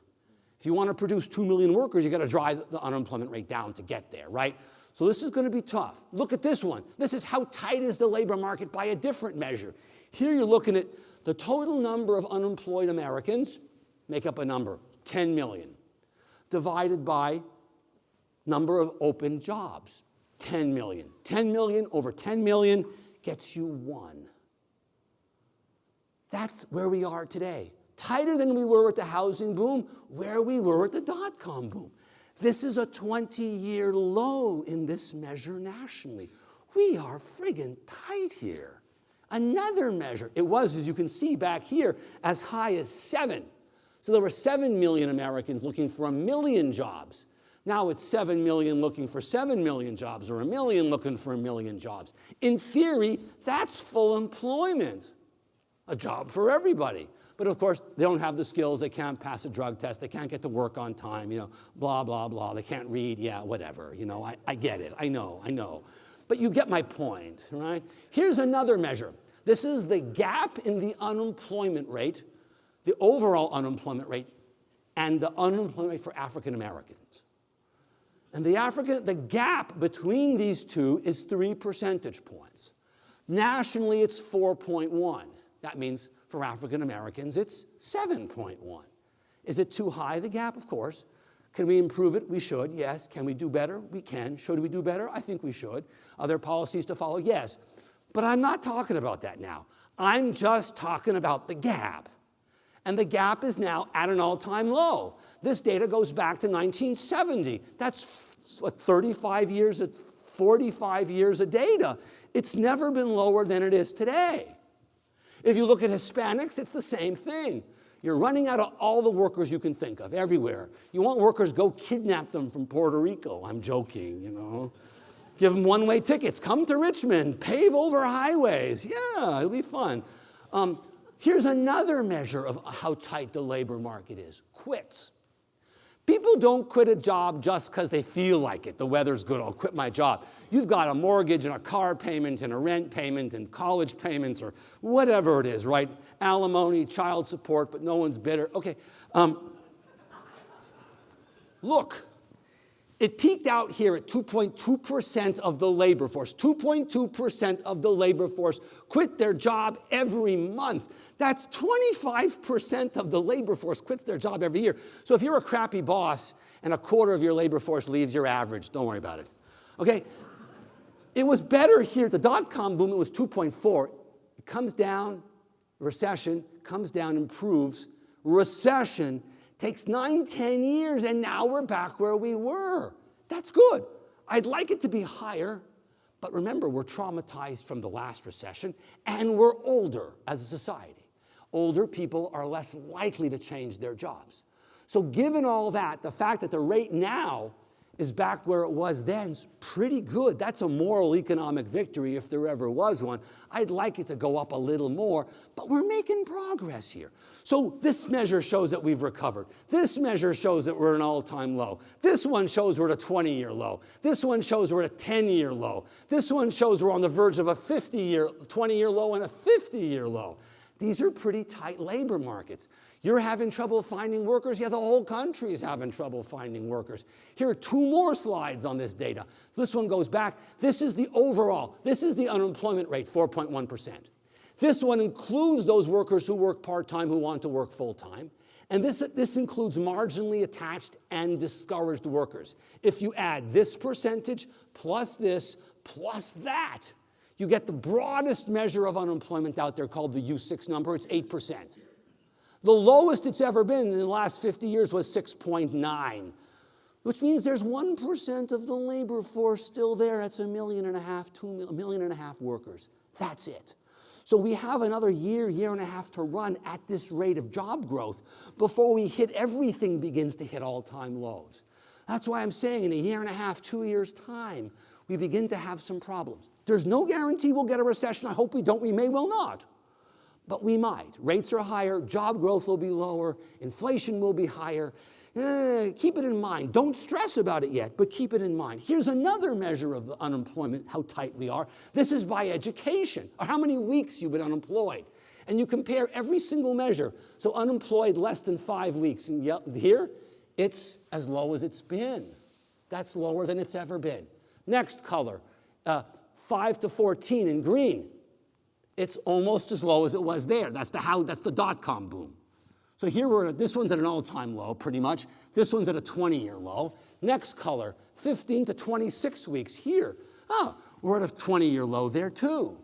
S2: If you want to produce 2 million workers, you've got to drive the unemployment rate down to get there, right? So this is going to be tough. Look at this one. This is how tight is the labor market by a different measure. Here you're looking at the total number of unemployed Americans, make up a number, 10 million, divided by number of open jobs, 10 million. 10 million over 10 million gets you 1. That's where we are today. Tighter than we were at the housing boom, where we were at the dot-com boom. This is a 20-year low in this measure nationally. We are friggin' tight here. Another measure, it was, as you can see back here, as high as 7. So there were 7 million Americans looking for 1 million jobs. Now it's 7 million looking for 7 million jobs, or 1 million looking for 1 million jobs. In theory, that's full employment, a job for everybody. But of course, they don't have the skills, they can't pass a drug test, they can't get to work on time, blah, blah, blah. They can't read, yeah, whatever, I get it, I know. But you get my point, right? Here's another measure. This is the gap in the unemployment rate, the overall unemployment rate, and the unemployment rate for African Americans. And the gap between these two is 3 percentage points. Nationally, it's 4.1. That means for African Americans, it's 7.1. Is it too high, the gap? Of course. Can we improve it? We should, yes. Can we do better? We can. Should we do better? I think we should. Are there policies to follow? Yes. But I'm not talking about that now. I'm just talking about the gap. And the gap is now at an all-time low. This data goes back to 1970. That's what, 35 years, 45 years of data. It's never been lower than it is today. If you look at Hispanics, it's the same thing. You're running out of all the workers you can think of, everywhere. You want workers, go kidnap them from Puerto Rico. I'm joking, Give them one-way tickets. Come to Richmond. Pave over highways. Yeah, it'll be fun. Here's another measure of how tight the labor market is. Quits. People don't quit a job just because they feel like it. The weather's good, I'll quit my job. You've got a mortgage and a car payment and a rent payment and college payments or whatever it is, right? Alimony, child support, but no one's bitter. Okay. look, it peaked out here at 2.2% of the labor force. 2.2% of the labor force quit their job every month. That's 25% of the labor force quits their job every year. So if you're a crappy boss and a quarter of your labor force leaves, you're average. Don't worry about it. Okay? It was better here. The dot-com boom, it was 2.4. It comes down, recession, comes down, improves. Recession takes 9, 10 years, and now we're back where we were. That's good. I'd like it to be higher, but remember, we're traumatized from the last recession, and we're older as a society. Older people are less likely to change their jobs. So given all that, the fact that the rate now is back where it was then is pretty good. That's a moral economic victory if there ever was one. I'd like it to go up a little more, but we're making progress here. So this measure shows that we've recovered. This measure shows that we're at an all-time low. This one shows we're at a 20-year low. This one shows we're at a 10-year low. This one shows we're on the verge of a 20-year low and a 50-year low. These are pretty tight labor markets. You're having trouble finding workers? Yeah, the whole country is having trouble finding workers. Here are 2 more slides on this data. This one goes back. This is the overall. This is the unemployment rate, 4.1%. This one includes those workers who work part-time who want to work full-time. And this includes marginally attached and discouraged workers. If you add this percentage plus this plus that, you get the broadest measure of unemployment out there called the U6 number. It's 8%. The lowest it's ever been in the last 50 years was 6.9, which means there's 1% of the labor force still there. That's 1.5 million, 2 million and a half workers. That's it. So we have another year, year and a half to run at this rate of job growth before we hit everything begins to hit all-time lows. That's why I'm saying in a year and a half, 2 years' time, we begin to have some problems. There's no guarantee we'll get a recession. I hope we don't. We may well not. But we might. Rates are higher. Job growth will be lower. Inflation will be higher. Keep it in mind. Don't stress about it yet, but keep it in mind. Here's another measure of unemployment, how tight we are. This is by education, or how many weeks you've been unemployed. And you compare every single measure. So unemployed less than 5 weeks. And here, it's as low as it's been. That's lower than it's ever been. Next color, 5 to 14 in green. It's almost as low as it was there. That's the dot-com boom. So here this one's at an all-time low, pretty much. This one's at a 20-year low. Next color, 15 to 26 weeks. Here, we're at a 20-year low there too.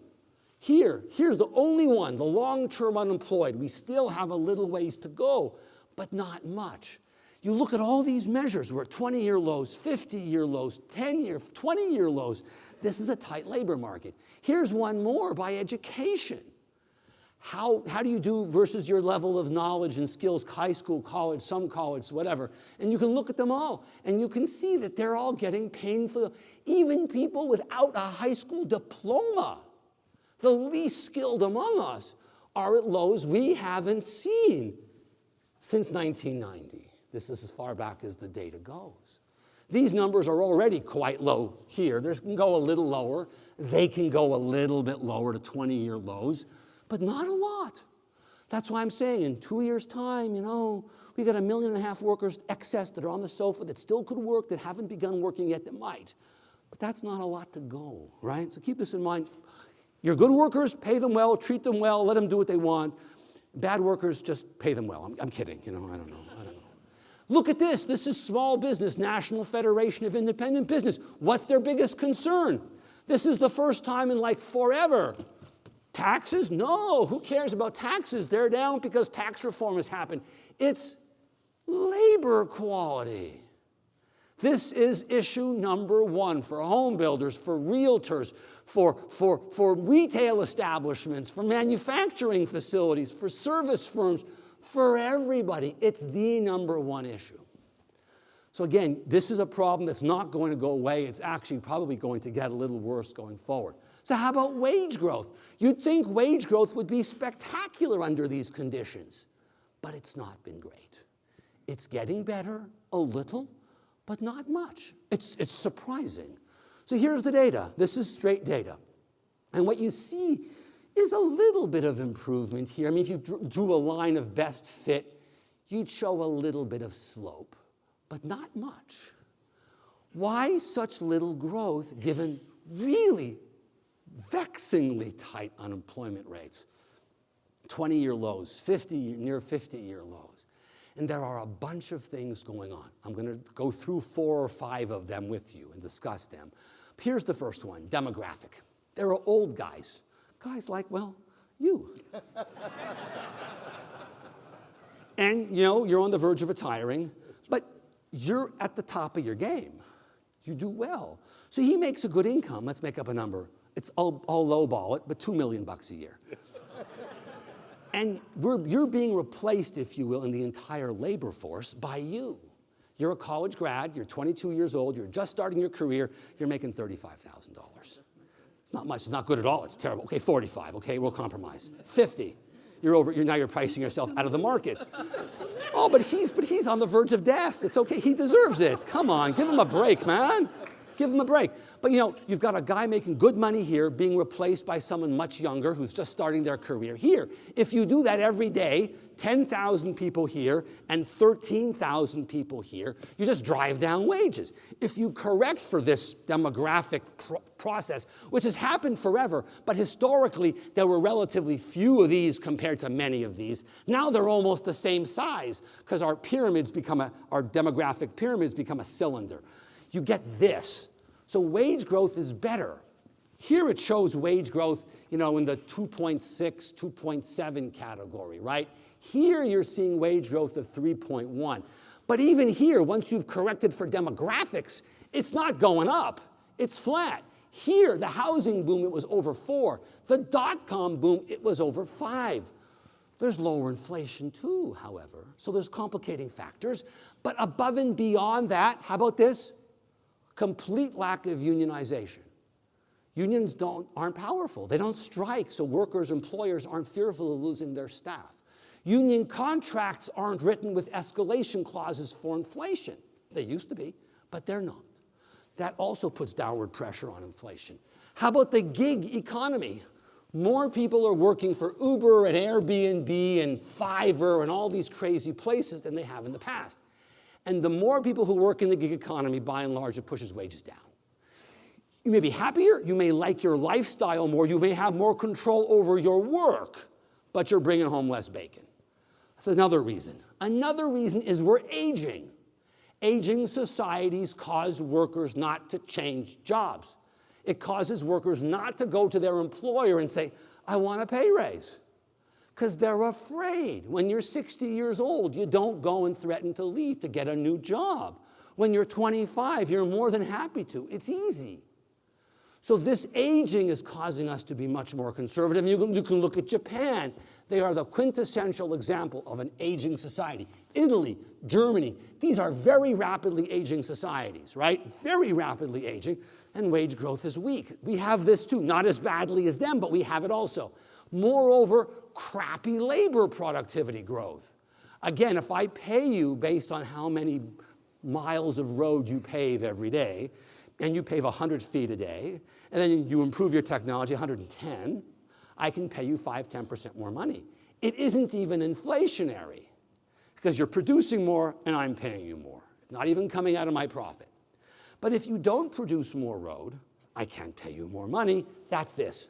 S2: Here's the only one, the long-term unemployed. We still have a little ways to go, but not much. You look at all these measures. We're at 20-year lows, 50-year lows, 10-year, 20-year lows. This is a tight labor market. Here's one more by education. How do you do versus your level of knowledge and skills, high school, college, some college, whatever. And you can look at them all, and you can see that they're all getting painful. Even people without a high school diploma, the least skilled among us, are at lows we haven't seen since 1990. This is as far back as the data goes. These numbers are already quite low here. They can go a little lower. They can go a little bit lower to 20-year lows, but not a lot. That's why I'm saying in 2 years' time, we got 1.5 million workers excess that are on the sofa that still could work, that haven't begun working yet, that might. But that's not a lot to go, right? So keep this in mind. Your good workers, pay them well, treat them well, let them do what they want. Bad workers, just pay them well. I'm kidding, I don't know. Look at this. This is small business, National Federation of Independent Business. What's their biggest concern? This is the first time in like forever. Taxes? No, who cares about taxes? They're down because tax reform has happened. It's labor quality. This is issue number one for home builders, for realtors, for retail establishments, for manufacturing facilities, for service firms, for everybody. It's the number one issue. So again, this is a problem that's not going to go away. It's actually probably going to get a little worse going forward. So how about wage growth? You'd think wage growth would be spectacular under these conditions, but it's not been great. It's getting better a little, but not much. It's surprising. So here's the data. This is straight data. And what you see is a little bit of improvement here. I mean, if you drew a line of best fit, you'd show a little bit of slope. but not much. Why such little growth given really vexingly tight unemployment rates? 20-year lows, near 50-year lows. And there are a bunch of things going on. I'm going to go through 4 or 5 of them with you and discuss them. Here's the first one, demographic. There are old guys. Guys like, well, you. And, you know, you're on the verge of retiring, but you're at the top of your game. You do well. So he makes a good income. Let's make up a number. I'll lowball it, but $2 million a year. And you're being replaced, if you will, in the entire labor force by you. You're a college grad, you're 22 years old, you're just starting your career, you're making $35,000. It's not much, it's not good at all, it's terrible. Okay, 45, okay, we'll compromise. 50, now you're pricing yourself out of the market. Oh, but he's on the verge of death. It's okay, he deserves it. Come on, give him a break, man. Give him a break. But you know, you've got a guy making good money here being replaced by someone much younger who's just starting their career here. If you do that every day, 10,000 people here and 13,000 people here, you just drive down wages. If you correct for this demographic process, which has happened forever, but historically there were relatively few of these compared to many of these, now they're almost the same size because our demographic pyramids become a cylinder. You get this. So wage growth is better. Here it shows wage growth, you know, in the 2.6, 2.7 category, right? Here you're seeing wage growth of 3.1. But even here, once you've corrected for demographics, it's not going up. It's flat. Here, the housing boom, it was over 4. The dot-com boom, it was over 5. There's lower inflation too, however. So there's complicating factors. But above and beyond that, how about this? Complete lack of unionization. Unions aren't powerful. They don't strike, so workers, employers aren't fearful of losing their staff. Union contracts aren't written with escalation clauses for inflation. They used to be, but they're not. That also puts downward pressure on inflation. How about the gig economy? More people are working for Uber and Airbnb and Fiverr and all these crazy places than they have in the past. And the more people who work in the gig economy, by and large, it pushes wages down. You may be happier, you may like your lifestyle more, you may have more control over your work, but you're bringing home less bacon. That's another reason. Another reason is we're aging. Aging societies cause workers not to change jobs. It causes workers not to go to their employer and say, I want a pay raise. Because they're afraid. When you're 60 years old, you don't go and threaten to leave to get a new job. When you're 25, you're more than happy to. It's easy. So this aging is causing us to be much more conservative. You can look at Japan. They are the quintessential example of an aging society. Italy, Germany, these are very rapidly aging societies, right? Very rapidly aging, and wage growth is weak. We have this too, not as badly as them, but we have it also. Moreover, crappy labor productivity growth. Again, if I pay you based on how many miles of road you pave every day, and you pave 100 feet a day, and then you improve your technology 110, I can pay you 5–10% more money. It isn't even inflationary, because you're producing more and I'm paying you more. Not even coming out of my profit. But if you don't produce more road, I can't pay you more money. That's this.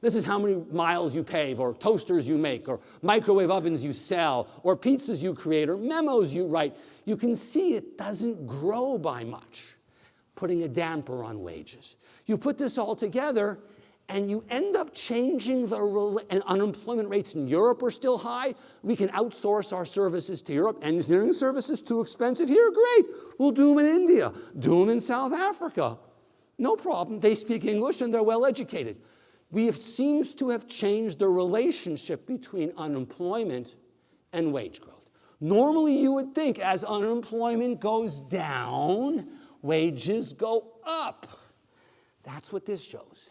S2: This is how many miles you pave, or toasters you make, or microwave ovens you sell, or pizzas you create, or memos you write. You can see it doesn't grow by much, putting a damper on wages. You put this all together, and you end up changing and unemployment rates in Europe are still high. We can outsource our services to Europe. Engineering services too expensive here? Great. We'll do them in India. Do them in South Africa. No problem. They speak English and they're well educated. Seems to have changed the relationship between unemployment and wage growth. Normally you would think as unemployment goes down, wages go up. That's what this shows.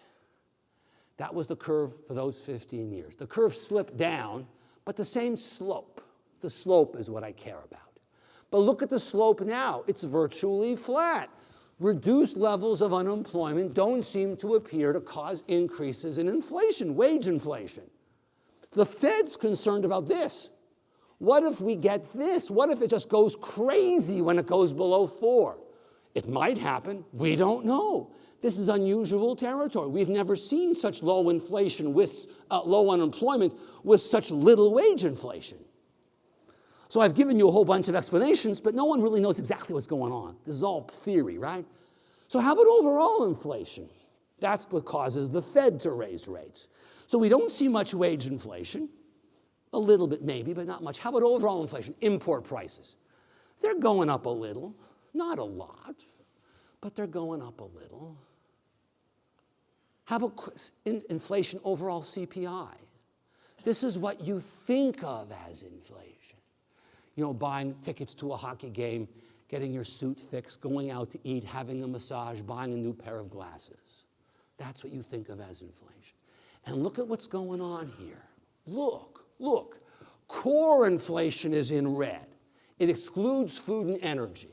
S2: That was the curve for those 15 years. The curve slipped down, but the same slope. The slope is what I care about. But look at the slope now. It's virtually flat. Reduced levels of unemployment don't seem to appear to cause increases in inflation, wage inflation. The Fed's concerned about this. What if we get this? What if it just goes crazy when it goes below 4? It might happen. We don't know. This is unusual territory. We've never seen such low inflation with low unemployment with such little wage inflation. So I've given you a whole bunch of explanations, but no one really knows exactly what's going on. This is all theory, right? So how about overall inflation? That's what causes the Fed to raise rates. So we don't see much wage inflation. A little bit maybe, but not much. How about overall inflation? Import prices. They're going up a little, not a lot, but they're going up a little. How about inflation overall CPI? This is what you think of as inflation. You know, buying tickets to a hockey game, getting your suit fixed, going out to eat, having a massage, buying a new pair of glasses. That's what you think of as inflation. And look at what's going on here. Look. Core inflation is in red. It excludes food and energy.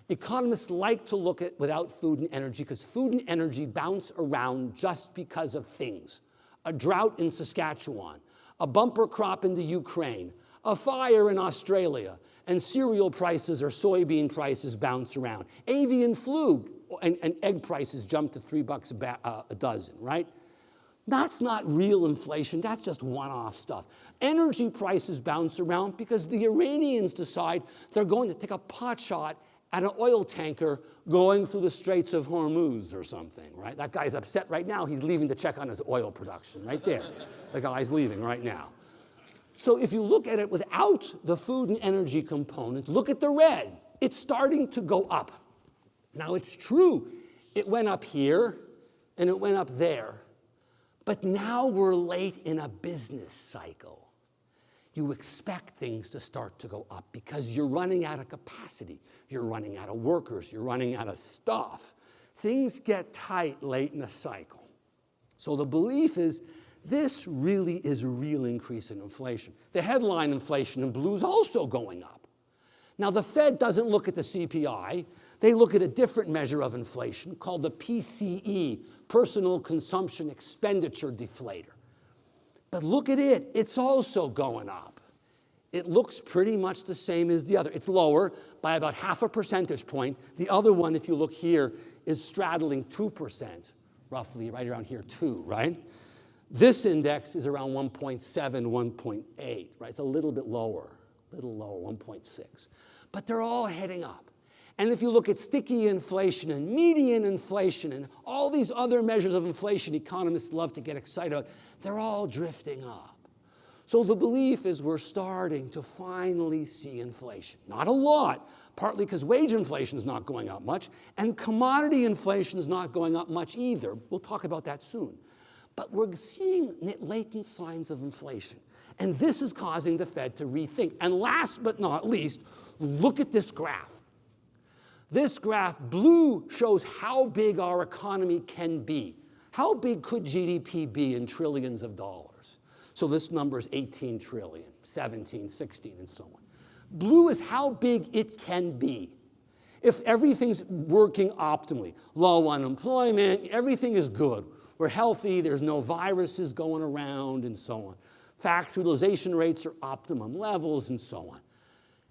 S2: Economists like to look at without food and energy because food and energy bounce around just because of things. A drought in Saskatchewan, a bumper crop in the Ukraine, a fire in Australia, and cereal prices or soybean prices bounce around. Avian flu and egg prices jump to $3 a dozen, right? That's not real inflation. That's just one-off stuff. Energy prices bounce around because the Iranians decide they're going to take a pot shot at an oil tanker going through the Straits of Hormuz or something, right? That guy's upset right now. He's leaving to check on his oil production right there. The guy's leaving right now. So if you look at it without the food and energy component, look at the red. It's starting to go up. Now, it's true. It went up here, and it went up there. But now we're late in a business cycle. You expect things to start to go up because you're running out of capacity. You're running out of workers. You're running out of stuff. Things get tight late in a cycle. So the belief is this really is a real increase in inflation. The headline inflation in blue is also going up. Now, the Fed doesn't look at the CPI. They look at a different measure of inflation called the PCE, Personal Consumption Expenditure Deflator. But look at it. It's also going up. It looks pretty much the same as the other. It's lower by about 0.5 percentage point. The other one, if you look here, is straddling 2%, roughly, right around here, 2, right? This index is around 1.7, 1.8, right? It's a little bit lower, 1.6. But they're all heading up. And if you look at sticky inflation and median inflation and all these other measures of inflation economists love to get excited about, they're all drifting up. So the belief is we're starting to finally see inflation. Not a lot, partly because wage inflation is not going up much, and commodity inflation is not going up much either. We'll talk about that soon. But we're seeing latent signs of inflation. And this is causing the Fed to rethink. And last but not least, look at this graph. This graph, blue, shows how big our economy can be. How big could GDP be in trillions of dollars? So this number is 18 trillion, 17, 16, and so on. Blue is how big it can be. If everything's working optimally, low unemployment, everything is good. We're healthy, there's no viruses going around, and so on. Factory utilization rates are optimum levels, and so on.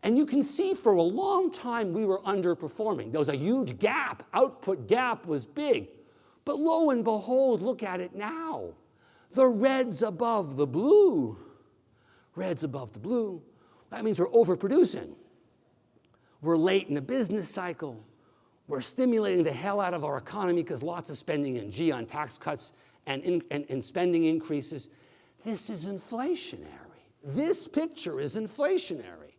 S2: And you can see for a long time we were underperforming. There was a huge gap. Output gap was big. But lo and behold, look at it now. The red's above the blue. Red's above the blue. That means we're overproducing. We're late in the business cycle. We're stimulating the hell out of our economy because lots of spending in on tax cuts and spending increases. This is inflationary. This picture is inflationary.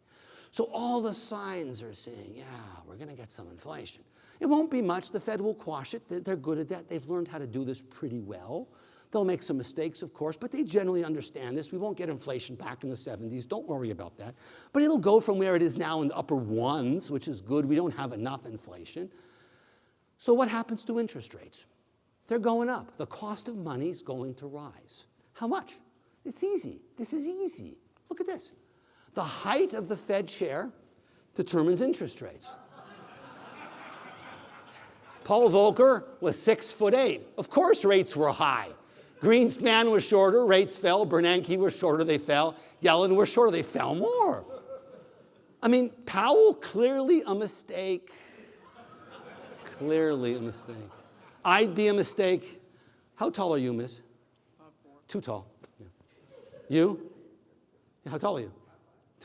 S2: So all the signs are saying, yeah, we're going to get some inflation. It won't be much. The Fed will quash it. They're good at that. They've learned how to do this pretty well. They'll make some mistakes, of course, but they generally understand this. We won't get inflation back in the 70s. Don't worry about that. But it'll go from where it is now in the upper ones, which is good. We don't have enough inflation. So what happens to interest rates? They're going up. The cost of money is going to rise. How much? It's easy. This is easy. Look at this. The height of the Fed chair determines interest rates. Paul Volcker was 6'8". Of course rates were high. Greenspan was shorter, rates fell. Bernanke was shorter, they fell. Yellen was shorter, they fell more. I mean, Powell, clearly a mistake. Clearly a mistake. I'd be a mistake. How tall are you, miss? 5'4". Too tall. Yeah. You? How tall are you?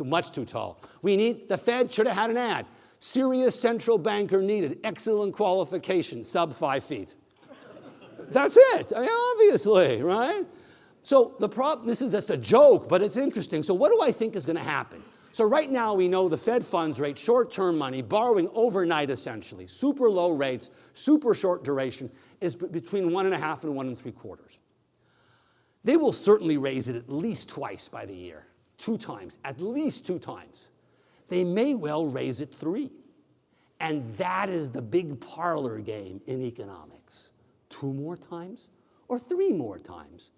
S2: Much too tall. The Fed should have had an ad. Serious central banker needed. Excellent qualification, sub 5 feet. That's it. I mean, obviously, right? So this is just a joke, but it's interesting. So what do I think is going to happen? So right now we know the Fed funds rate, short-term money, borrowing overnight essentially, super low rates, super short duration, is between 1.5 and 1.75. They will certainly raise it at least twice by the year. 2 times, at least 2 times. They may well raise it 3. And that is the big parlor game in economics. 2 more times or 3 more times?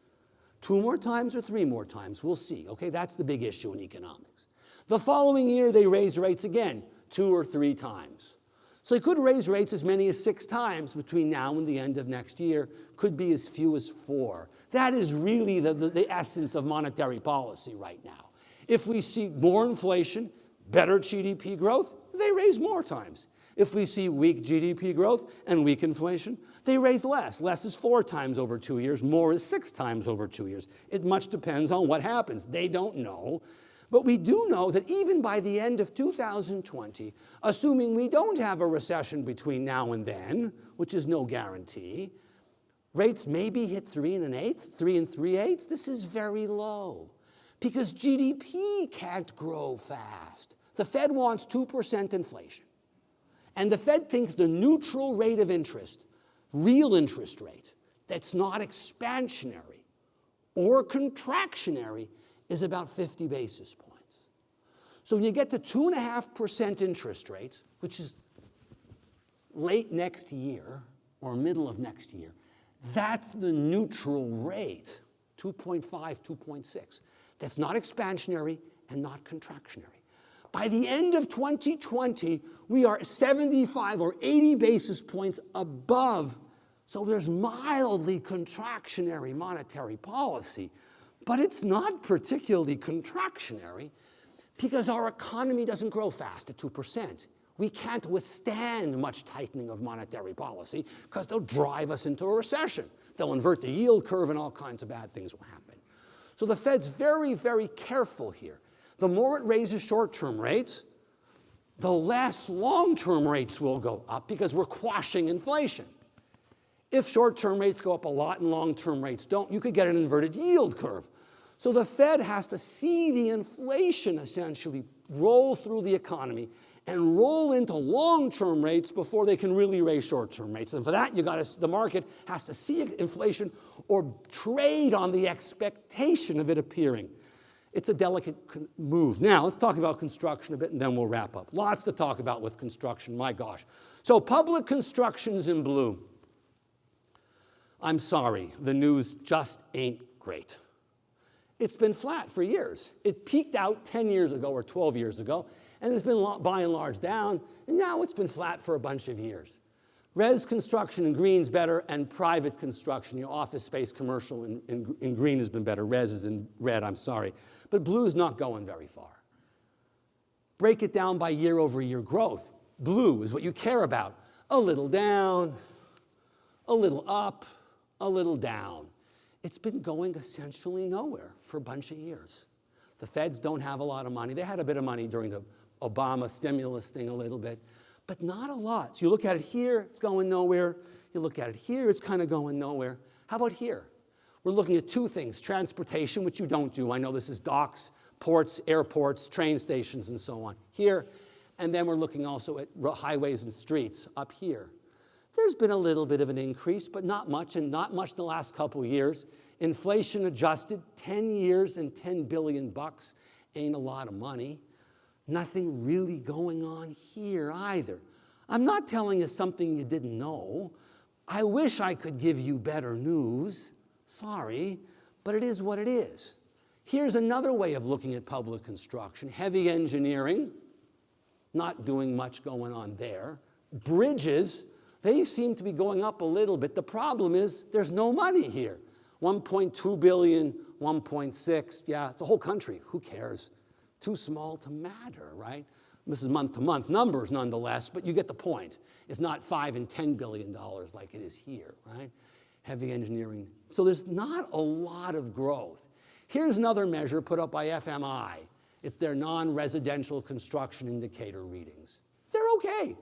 S2: 2 more times or 3 more times? We'll see. Okay, that's the big issue in economics. The following year, they raise rates again, 2 or 3 times. So they could raise rates as many as 6 times between now and the end of next year, could be as few as 4. That is really the essence of monetary policy right now. If we see more inflation, better GDP growth, they raise more times. If we see weak GDP growth and weak inflation, they raise less. Less is 4 times over 2 years, more is 6 times over 2 years. It much depends on what happens. They don't know. But we do know that even by the end of 2020, assuming we don't have a recession between now and then, which is no guarantee, rates maybe hit 3 1/8, 3 3/8. This is very low. Because GDP can't grow fast. The Fed wants 2% inflation. And the Fed thinks the neutral rate of interest, real interest rate, that's not expansionary or contractionary, is about 50 basis points. So when you get to 2.5% interest rates, which is late next year or middle of next year, that's the neutral rate, 2.5, 2.6. That's not expansionary and not contractionary. By the end of 2020, we are 75 or 80 basis points above. So there's mildly contractionary monetary policy, but it's not particularly contractionary because our economy doesn't grow fast at 2%. We can't withstand much tightening of monetary policy because they'll drive us into a recession. They'll invert the yield curve and all kinds of bad things will happen. So the Fed's very, very careful here. The more it raises short-term rates, the less long-term rates will go up because we're quashing inflation. If short-term rates go up a lot and long-term rates don't, you could get an inverted yield curve. So the Fed has to see the inflation essentially roll through the economy and roll into long-term rates before they can really raise short-term rates. And for that, the market has to see inflation or trade on the expectation of it appearing. It's a delicate move. Now, let's talk about construction a bit, and then we'll wrap up. Lots to talk about with construction, my gosh. So public construction's in blue. I'm sorry, the news just ain't great. It's been flat for years. It peaked out 10 years ago or 12 years ago, and it's been by and large down, and now it's been flat for a bunch of years. Res construction in green's better, and private construction, your office space, commercial in green has been better. Res is in red, I'm sorry. But blue's not going very far. Break it down by year-over-year growth. Blue is what you care about. A little down, a little up, a little down. It's been going essentially nowhere for a bunch of years. The Feds don't have a lot of money. They had a bit of money during the Obama stimulus thing a little bit, but not a lot. So you look at it here, it's going nowhere. You look at it here, it's kind of going nowhere. How about here? We're looking at 2 things, transportation, which you don't do. I know this is docks, ports, airports, train stations, and so on. Here, and then we're looking also at highways and streets up here. There's been a little bit of an increase, but not much, and not much in the last couple of years. Inflation adjusted, 10 years and $10 billion ain't a lot of money. Nothing really going on here either. I'm not telling you something you didn't know. I wish I could give you better news. Sorry, but it is what it is. Here's another way of looking at public construction. Heavy engineering, not doing much going on there. Bridges, they seem to be going up a little bit. The problem is there's no money here. 1.2 billion, 1.6, yeah, it's a whole country. Who cares? Too small to matter, right? This is month-to-month numbers nonetheless, but you get the point. It's not $5 and $10 billion like it is here, right? Heavy engineering. So there's not a lot of growth. Here's another measure put up by FMI. It's their non-residential construction indicator readings. They're okay.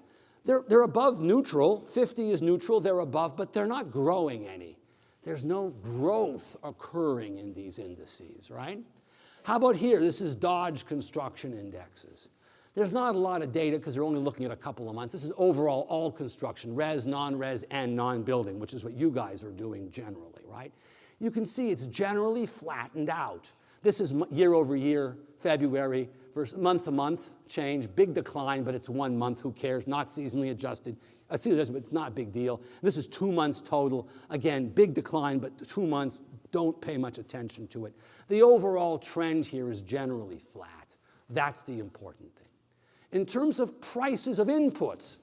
S2: They're above neutral. 50 is neutral. They're above, but they're not growing any. There's no growth occurring in these indices, right? How about here? This is Dodge construction indexes. There's not a lot of data because they're only looking at a couple of months. This is overall all construction, res, non-res, and non-building, which is what you guys are doing generally, right? You can see it's generally flattened out. This is year over year, February, versus month to month change, big decline, but it's 1 month, who cares? Not seasonally adjusted. Seasonally adjusted, but it's not a big deal. This is 2 months total. Again, big decline, but 2 months, don't pay much attention to it. The overall trend here is generally flat. That's the important thing. In terms of prices of inputs,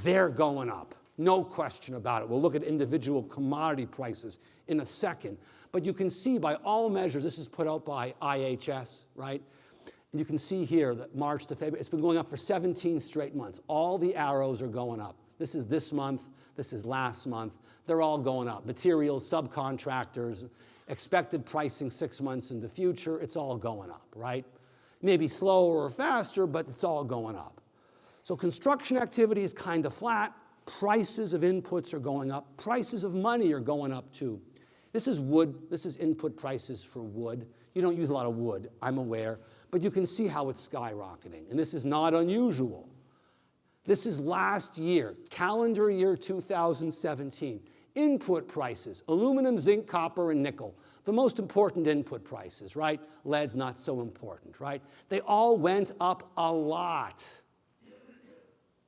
S2: they're going up. No question about it. We'll look at individual commodity prices in a second. But you can see by all measures, this is put out by IHS, right? And you can see here that March to February, it's been going up for 17 straight months. All the arrows are going up. This is this month, this is last month. They're all going up. Materials, subcontractors, expected pricing 6 months in the future, it's all going up, right? Maybe slower or faster, but it's all going up. So construction activity is kind of flat. Prices of inputs are going up. Prices of money are going up too. This is wood. This is input prices for wood. You don't use a lot of wood, I'm aware, but you can see how it's skyrocketing. And this is not unusual. This is last year, calendar year 2017. Input prices, aluminum, zinc, copper, and nickel. The most important input prices, right? Lead's not so important, right? They all went up a lot.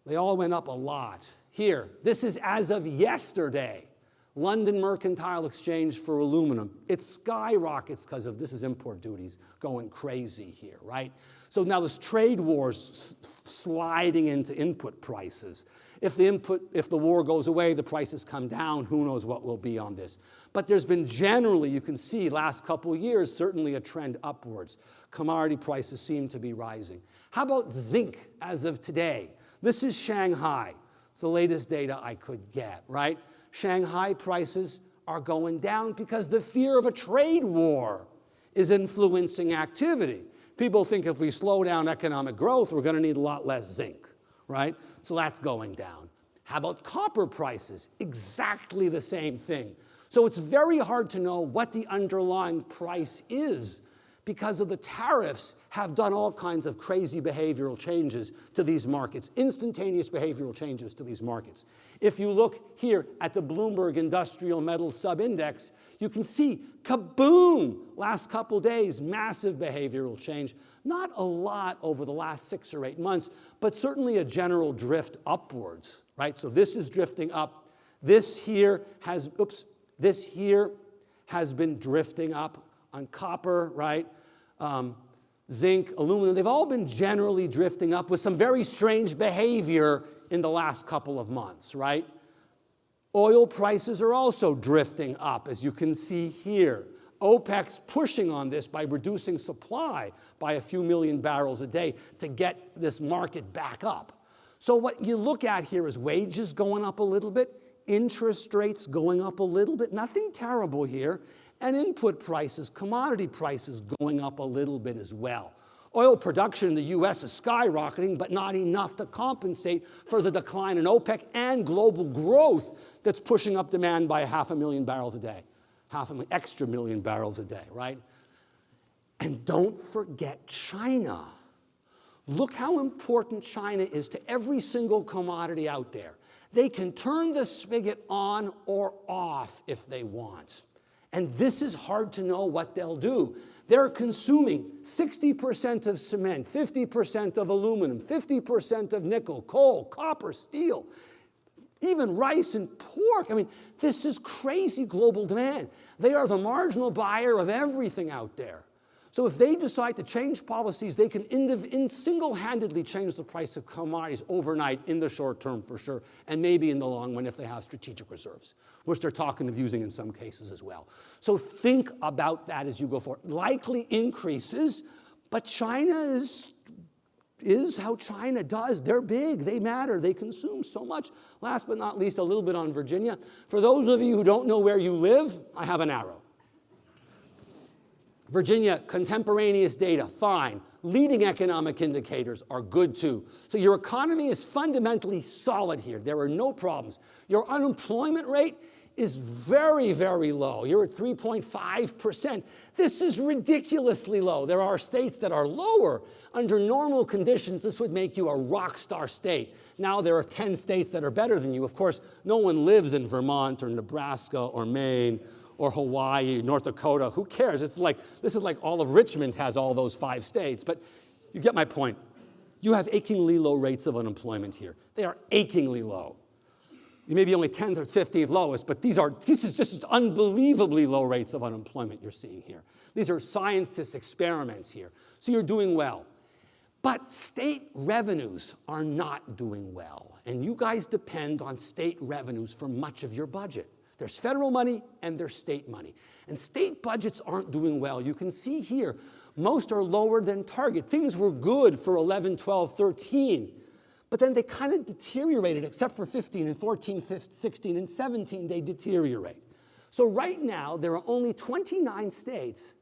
S2: They all went up a lot. Here, this is as of yesterday. London Mercantile Exchange for aluminum. It skyrockets because of, this is import duties going crazy here, right? So now this trade war's sliding into input prices. If the war goes away, the prices come down, who knows what will be on this. But there's been generally, you can see, last couple of years, certainly a trend upwards. Commodity prices seem to be rising. How about zinc as of today? This is Shanghai. It's the latest data I could get, right? Shanghai prices are going down because the fear of a trade war is influencing activity. People think if we slow down economic growth, we're going to need a lot less zinc, right? So that's going down. How about copper prices? Exactly the same thing. So it's very hard to know what the underlying price is because of the tariffs have done all kinds of crazy behavioral changes to these markets, instantaneous behavioral changes to these markets. If you look here at the Bloomberg Industrial Metals Subindex, you can see, kaboom, last couple days, massive behavioral change. Not a lot over the last 6 or 8 months, but certainly a general drift upwards, right? So this is drifting up. This here has, this here has been drifting up on copper, right? Zinc, aluminum, they've all been generally drifting up with some very strange behavior in the last couple of months, right? Oil prices are also drifting up, as you can see here. OPEC's pushing on this by reducing supply by a few million barrels a day to get this market back up. So what you look at here is wages going up a little bit, interest rates going up a little bit, nothing terrible here, and input prices, commodity prices going up a little bit as well. Oil production in the US is skyrocketing, but not enough to compensate for the decline in OPEC and global growth that's pushing up demand by 500,000 barrels a day. 500,000 extra million barrels a day, right? And don't forget China. Look how important China is to every single commodity out there. They can turn the spigot on or off if they want. And this is hard to know what they'll do. They're consuming 60% of cement, 50% of aluminum, 50% of nickel, coal, copper, steel, even rice and pork. I mean, this is crazy global demand. They are the marginal buyer of everything out there. So if they decide to change policies, they can single-handedly change the price of commodities overnight in the short term for sure, and maybe in the long run if they have strategic reserves, which they're talking of using in some cases as well. So think about that as you go forward. Likely increases, but China is how China does. They're big, they matter, they consume so much. Last but not least, a little bit on Virginia. For those of you who don't know where you live, I have an arrow. Virginia, contemporaneous data, fine. Leading economic indicators are good too. So your economy is fundamentally solid here. There are no problems. Your unemployment rate is very, very low. You're at 3.5%. This is ridiculously low. There are states that are lower. Under normal conditions, this would make you a rock star state. Now there are 10 states that are better than you. Of course, no one lives in Vermont or Nebraska or Maine or Hawaii, North Dakota. Who cares? This is like all of Richmond has all those 5 states. But you get my point. You have achingly low rates of unemployment here. They are achingly low. You may be only 10th or 15th lowest, but this is just unbelievably low rates of unemployment you're seeing here. These are scientists' experiments here. So you're doing well. But state revenues are not doing well. And you guys depend on state revenues for much of your budget. There's federal money and there's state money. And state budgets aren't doing well. You can see here, most are lower than target. Things were good for 11, 12, 13. But then they kind of deteriorated, except for 15 and 14, 15, 16, and 17, they deteriorate. So right now, there are only 29 states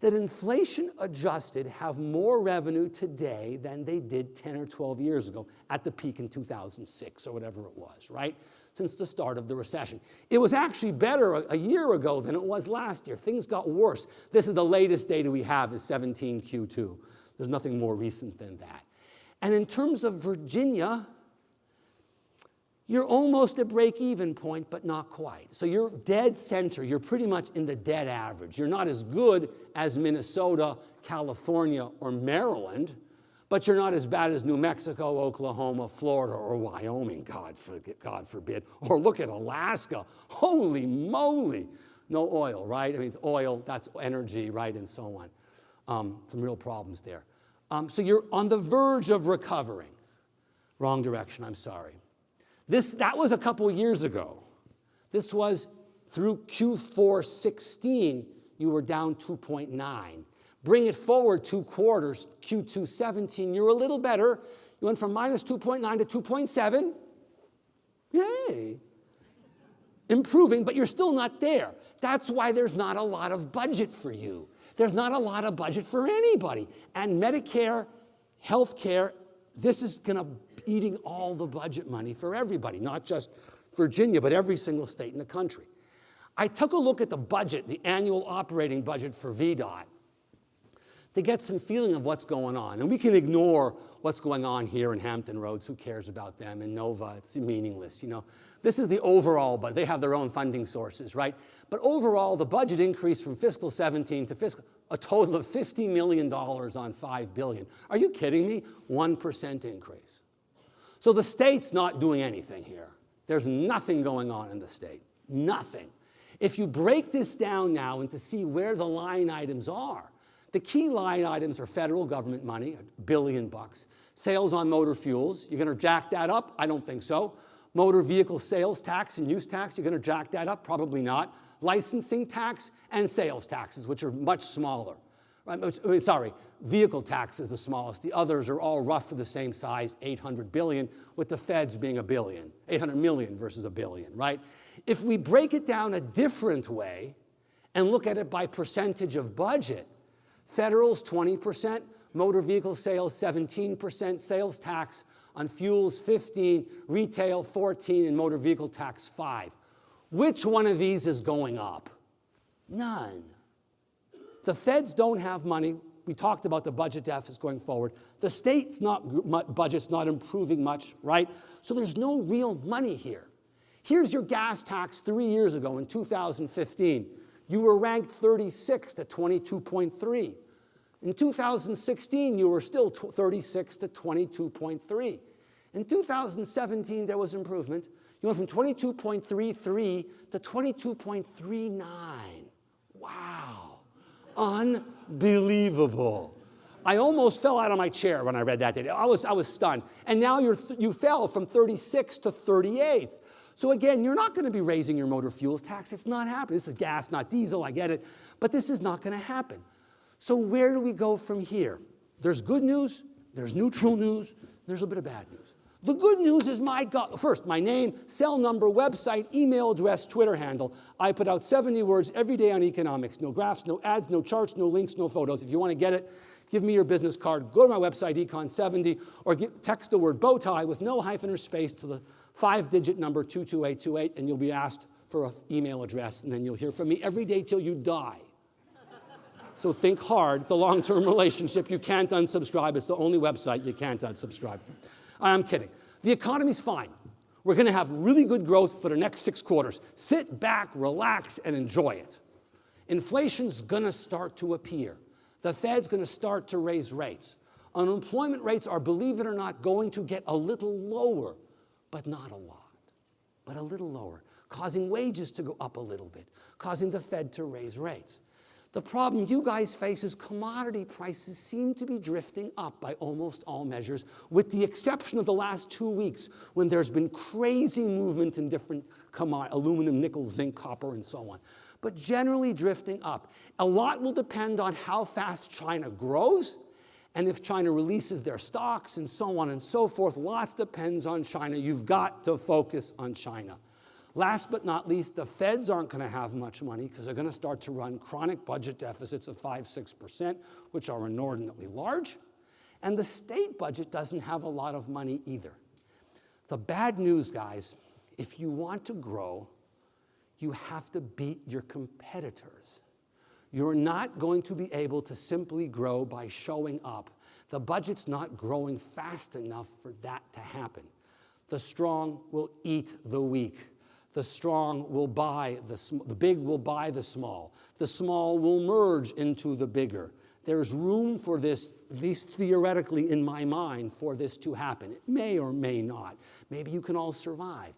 S2: that inflation adjusted have more revenue today than they did 10 or 12 years ago at the peak in 2006 or whatever it was, right? Since the start of the recession. It was actually better a year ago than it was last year. Things got worse. This is the latest data we have is 17 Q2. There's nothing more recent than that. And in terms of Virginia, you're almost at break-even point, but not quite. So you're dead center. You're pretty much in the dead average. You're not as good as Minnesota, California, or Maryland, but you're not as bad as New Mexico, Oklahoma, Florida, or Wyoming, God forbid. Or look at Alaska. Holy moly. No oil, right? I mean, oil, that's energy, right, and so on. Some real problems there. So you're on the verge of recovering. Wrong direction, I'm sorry. That was a couple years ago. This was through Q4 16, you were down 2.9. Bring it forward 2 quarters, Q2 17, you're a little better. You went from minus 2.9 to 2.7. Yay. Improving, but you're still not there. That's why there's not a lot of budget for you. There's not a lot of budget for anybody. And Medicare, health care, this is going to be eating all the budget money for everybody, not just Virginia, but every single state in the country. I took a look at the budget, the annual operating budget for VDOT, to get some feeling of what's going on. And we can ignore what's going on here in Hampton Roads. Who cares about them? In Nova, it's meaningless, you know. This is the overall budget. They have their own funding sources, right? But overall, the budget increased from fiscal 17 to a total of $50 million on $5 billion. Are you kidding me? 1% increase. So the state's not doing anything here. There's nothing going on in the state. Nothing. If you break this down now and to see where the line items are, the key line items are federal government money, $1 billion. Sales on motor fuels, you're going to jack that up? I don't think so. Motor vehicle sales tax and use tax, you're going to jack that up? Probably not. Licensing tax and sales taxes, which are much smaller. Sorry, vehicle tax is the smallest. The others are all roughly the same size, 800 billion, with the feds being a billion, 800 million versus a billion, right? If we break it down a different way and look at it by percentage of budget, federal's 20%, motor vehicle sales 17%, sales tax on fuels 15%, retail 14%, and motor vehicle tax 5%. Which one of these is going up? None. The feds don't have money. We talked about the budget deficits going forward. The state's budget's not improving much, right? So there's no real money here. Here's your gas tax 3 years ago in 2015. You were ranked 36 at 22.3. In 2016, you were still 36 to 22.3. In 2017, there was improvement. You went from 22.33 to 22.39. Wow. believable. I almost fell out of my chair when I read that today. I was stunned. And now you fell from 36th to 38th. So again, you're not going to be raising your motor fuels tax. It's not happening. This is gas, not diesel, I get it. But this is not going to happen. So where do we go from here? There's good news, there's neutral news, there's a bit of bad news. The good news is first, my name, cell number, website, email address, Twitter handle. I put out 70 words every day on economics. No graphs, no ads, no charts, no links, no photos. If you want to get it, give me your business card. Go to my website, Econ70, or text the word bow tie with no hyphen or space to the 5-digit number 22828, and you'll be asked for an email address, and then you'll hear from me every day till you die. So think hard. It's a long-term relationship. You can't unsubscribe. It's the only website you can't unsubscribe from. I'm kidding. The economy's fine. We're going to have really good growth for the next 6 quarters. Sit back, relax, and enjoy it. Inflation's going to start to appear. The Fed's going to start to raise rates. Unemployment rates are, believe it or not, going to get a little lower, but not a lot, but a little lower, causing wages to go up a little bit, causing the Fed to raise rates. The problem you guys face is commodity prices seem to be drifting up by almost all measures, with the exception of the last 2 weeks when there's been crazy movement in different commodities, aluminum, nickel, zinc, copper, and so on. But generally drifting up. A lot will depend on how fast China grows, and if China releases their stocks, and so on and so forth. Lots depends on China. You've got to focus on China. Last but not least, the Feds aren't going to have much money because they're going to start to run chronic budget deficits of 5–6%, which are inordinately large. And the state budget doesn't have a lot of money either. The bad news, guys, if you want to grow, you have to beat your competitors. You're not going to be able to simply grow by showing up. The budget's not growing fast enough for that to happen. The strong will eat the weak. The strong will buy the big will buy the small. The small will merge into the bigger. There's room for this, at least theoretically in my mind, for this to happen. It may or may not. Maybe you can all survive.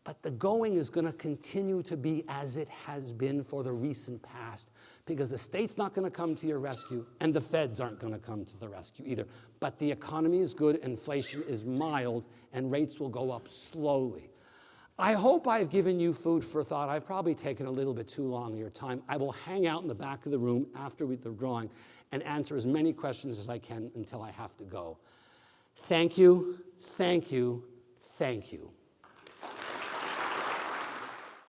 S2: But the going is going to continue to be as it has been for the recent past, because the state's not going to come to your rescue, and the Feds aren't going to come to the rescue either. But the economy is good, inflation is mild, and rates will go up slowly. I hope I've given you food for thought. I've probably taken a little bit too long of your time. I will hang out in the back of the room after the drawing and answer as many questions as I can until I have to go. Thank you, thank you, thank you.